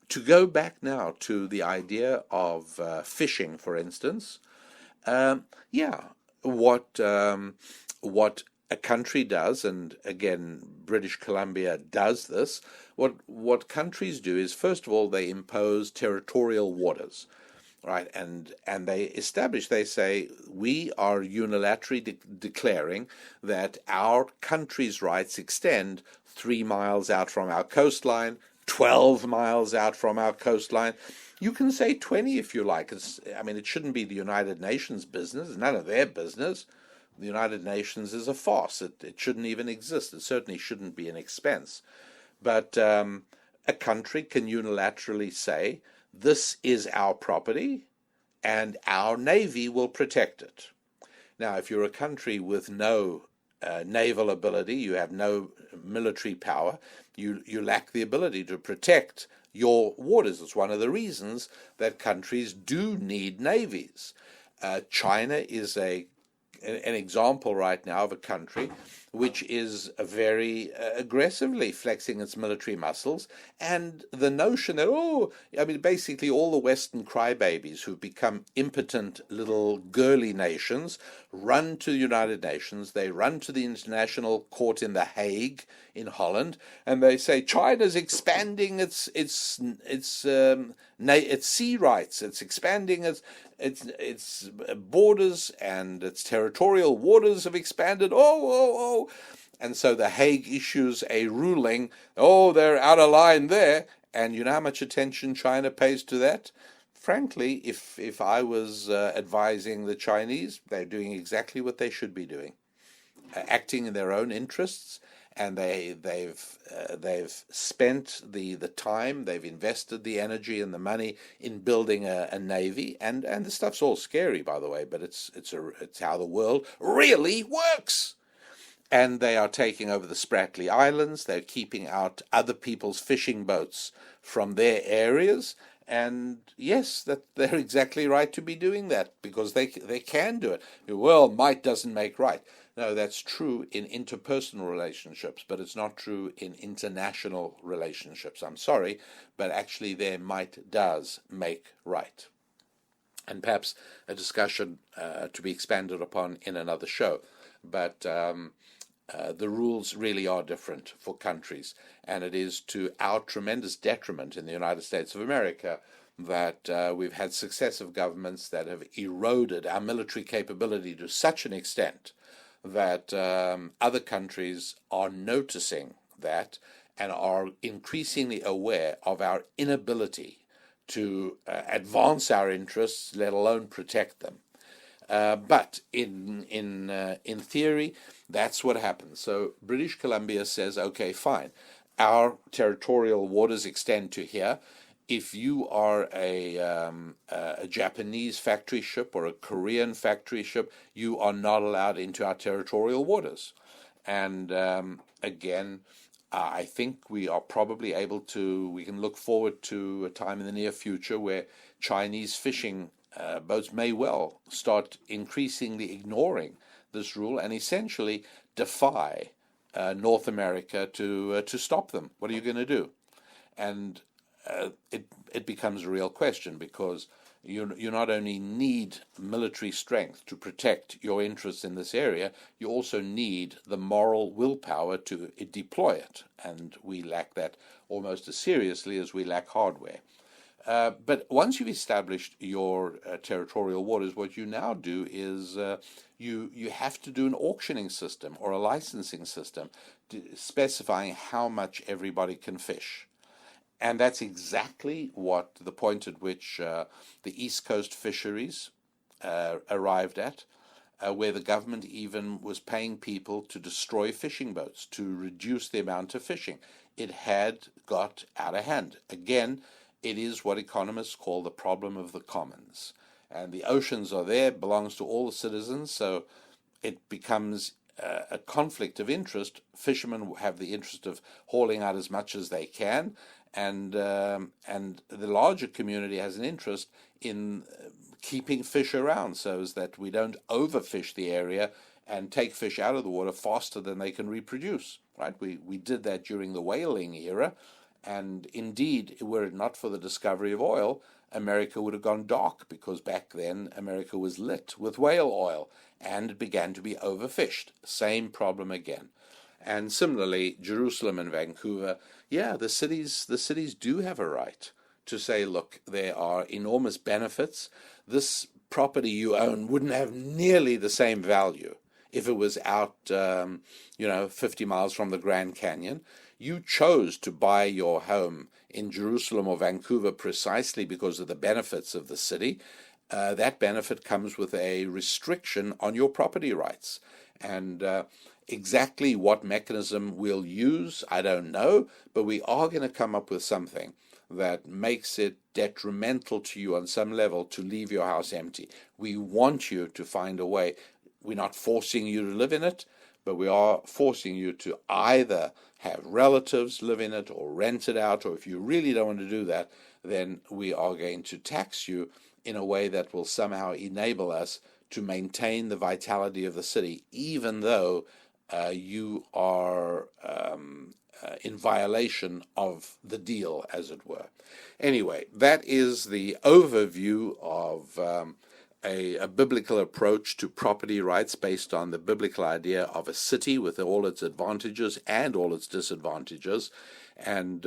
[SPEAKER 2] to go back now to the idea of fishing, for instance, what a country does, and again, British Columbia does this, what countries do is, first of all, they impose territorial waters, right? And they say, we are unilaterally declaring that our country's rights extend 3 miles out from our coastline, 12 miles out from our coastline. You can say 20 if you like. It shouldn't be the United Nations business. It's none of their business. The United Nations is a farce. It shouldn't even exist. It certainly shouldn't be an expense. But a country can unilaterally say, this is our property, and our Navy will protect it. Now, if you're a country with no naval ability, you have no military power, you lack the ability to protect your waters. It's one of the reasons that countries do need navies. China is an example right now of a country which is very aggressively flexing its military muscles, and the notion that, basically all the Western crybabies who've become impotent little girly nations run to the United Nations, they run to the International Court in The Hague in Holland, and they say China's expanding its sea rights, it's expanding its borders, and its territorial waters have expanded. And so The Hague issues a ruling, they're out of line there. And you know how much attention China pays to that? Frankly, if I was advising the Chinese, they're doing exactly what they should be doing, acting in their own interests and they've spent the time, they've invested the energy and the money in building a navy, and the stuff's all scary, by the way, but it's how the world really works. And they are taking over the Spratly Islands. They're keeping out other people's fishing boats from their areas. And yes, that they're exactly right to be doing that, because they can do it. Well, might doesn't make right. No, that's true in interpersonal relationships, but it's not true in international relationships. I'm sorry, but actually their might does make right. And perhaps a discussion to be expanded upon in another show. But the rules really are different for countries, and it is to our tremendous detriment in the United States of America that we've had successive governments that have eroded our military capability to such an extent that other countries are noticing that and are increasingly aware of our inability to advance our interests, let alone protect them. But in theory, that's what happens. So British Columbia says, okay, fine, our territorial waters extend to here. If you are a Japanese factory ship or a Korean factory ship, you are not allowed into our territorial waters. And again, I think we are probably we can look forward to a time in the near future where Chinese fishing boats may well start increasingly ignoring this rule and essentially defy North America to stop them. What are you going to do? And it becomes a real question, because you not only need military strength to protect your interests in this area, you also need the moral willpower to deploy it, and we lack that almost as seriously as we lack hardware. But once you've established your territorial waters, what you now do is you have to do an auctioning system or a licensing system specifying how much everybody can fish. And that's exactly what the point at which the East Coast fisheries arrived at, where the government even was paying people to destroy fishing boats, to reduce the amount of fishing. It had got out of hand. Again, it is what economists call the problem of the commons. And the oceans are there, belongs to all the citizens, so it becomes a conflict of interest. Fishermen have the interest of hauling out as much as they can, and the larger community has an interest in keeping fish around so as that we don't overfish the area and take fish out of the water faster than they can reproduce. Right? We did that during the whaling era, and indeed, were it not for the discovery of oil, America would have gone dark, because back then America was lit with whale oil and it began to be overfished. Same problem again. And similarly, Jerusalem and Vancouver, the cities do have a right to say, look, there are enormous benefits. This property you own wouldn't have nearly the same value if it was out 50 miles from the Grand Canyon. You chose to buy your home in Jerusalem or Vancouver precisely because of the benefits of the city. That benefit comes with a restriction on your property rights. And exactly what mechanism we'll use, I don't know, but we are going to come up with something that makes it detrimental to you on some level to leave your house empty. We want you to find a way. We're not forcing you to live in it, but we are forcing you to either have relatives live in it or rent it out, or if you really don't want to do that, then we are going to tax you in a way that will somehow enable us to maintain the vitality of the city, even though you are in violation of the deal, as it were. Anyway, that is the overview of a biblical approach to property rights based on the biblical idea of a city with all its advantages and all its disadvantages, and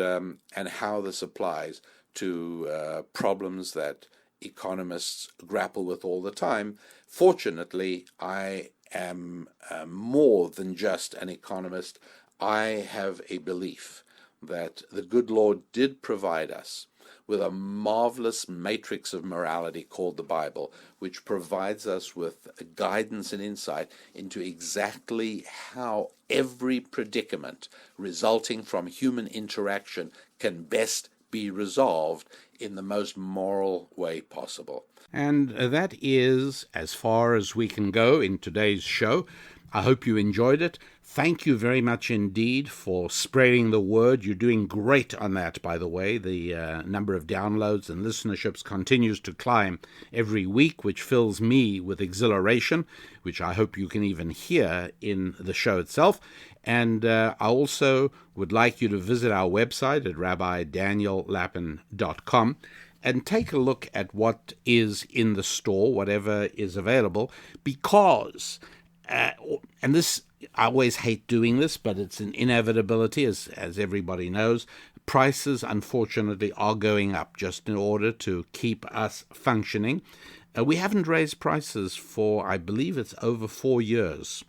[SPEAKER 2] how this applies to problems that economists grapple with all the time. Fortunately, I am more than just an economist. I have a belief that the good Lord did provide us with a marvelous matrix of morality called the Bible, which provides us with guidance and insight into exactly how every predicament resulting from human interaction can best be resolved in the most moral way possible.
[SPEAKER 1] And that is as far as we can go in today's show. I hope you enjoyed it. Thank you very much indeed for spreading the word. You're doing great on that, by the way. The number of downloads and listenerships continues to climb every week, which fills me with exhilaration, which I hope you can even hear in the show itself. And I also would like you to visit our website at rabbidaniellapin.com and take a look at what is in the store, whatever is available, because, and this, I always hate doing this, but it's an inevitability, as everybody knows, prices, unfortunately, are going up just in order to keep us functioning. We haven't raised prices for, I believe it's over 4 years.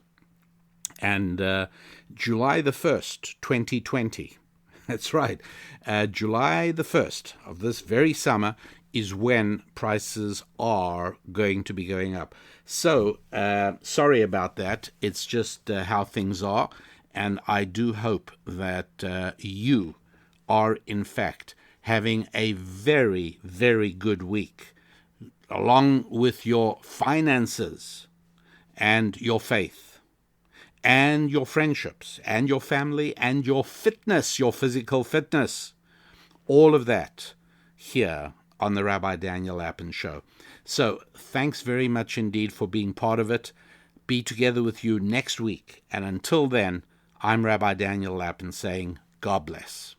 [SPEAKER 1] And July the 1st, 2020, that's right, July the 1st of this very summer is when prices are going to be going up. So, sorry about that. It's just how things are. And I do hope that you are, in fact, having a very, very good week, along with your finances and your faith and your friendships and your family and your fitness, your physical fitness, all of that here on the Rabbi Daniel Lapin Show. So thanks very much indeed for being part of it. Be together with you next week. And until then, I'm Rabbi Daniel Lapin saying, God bless.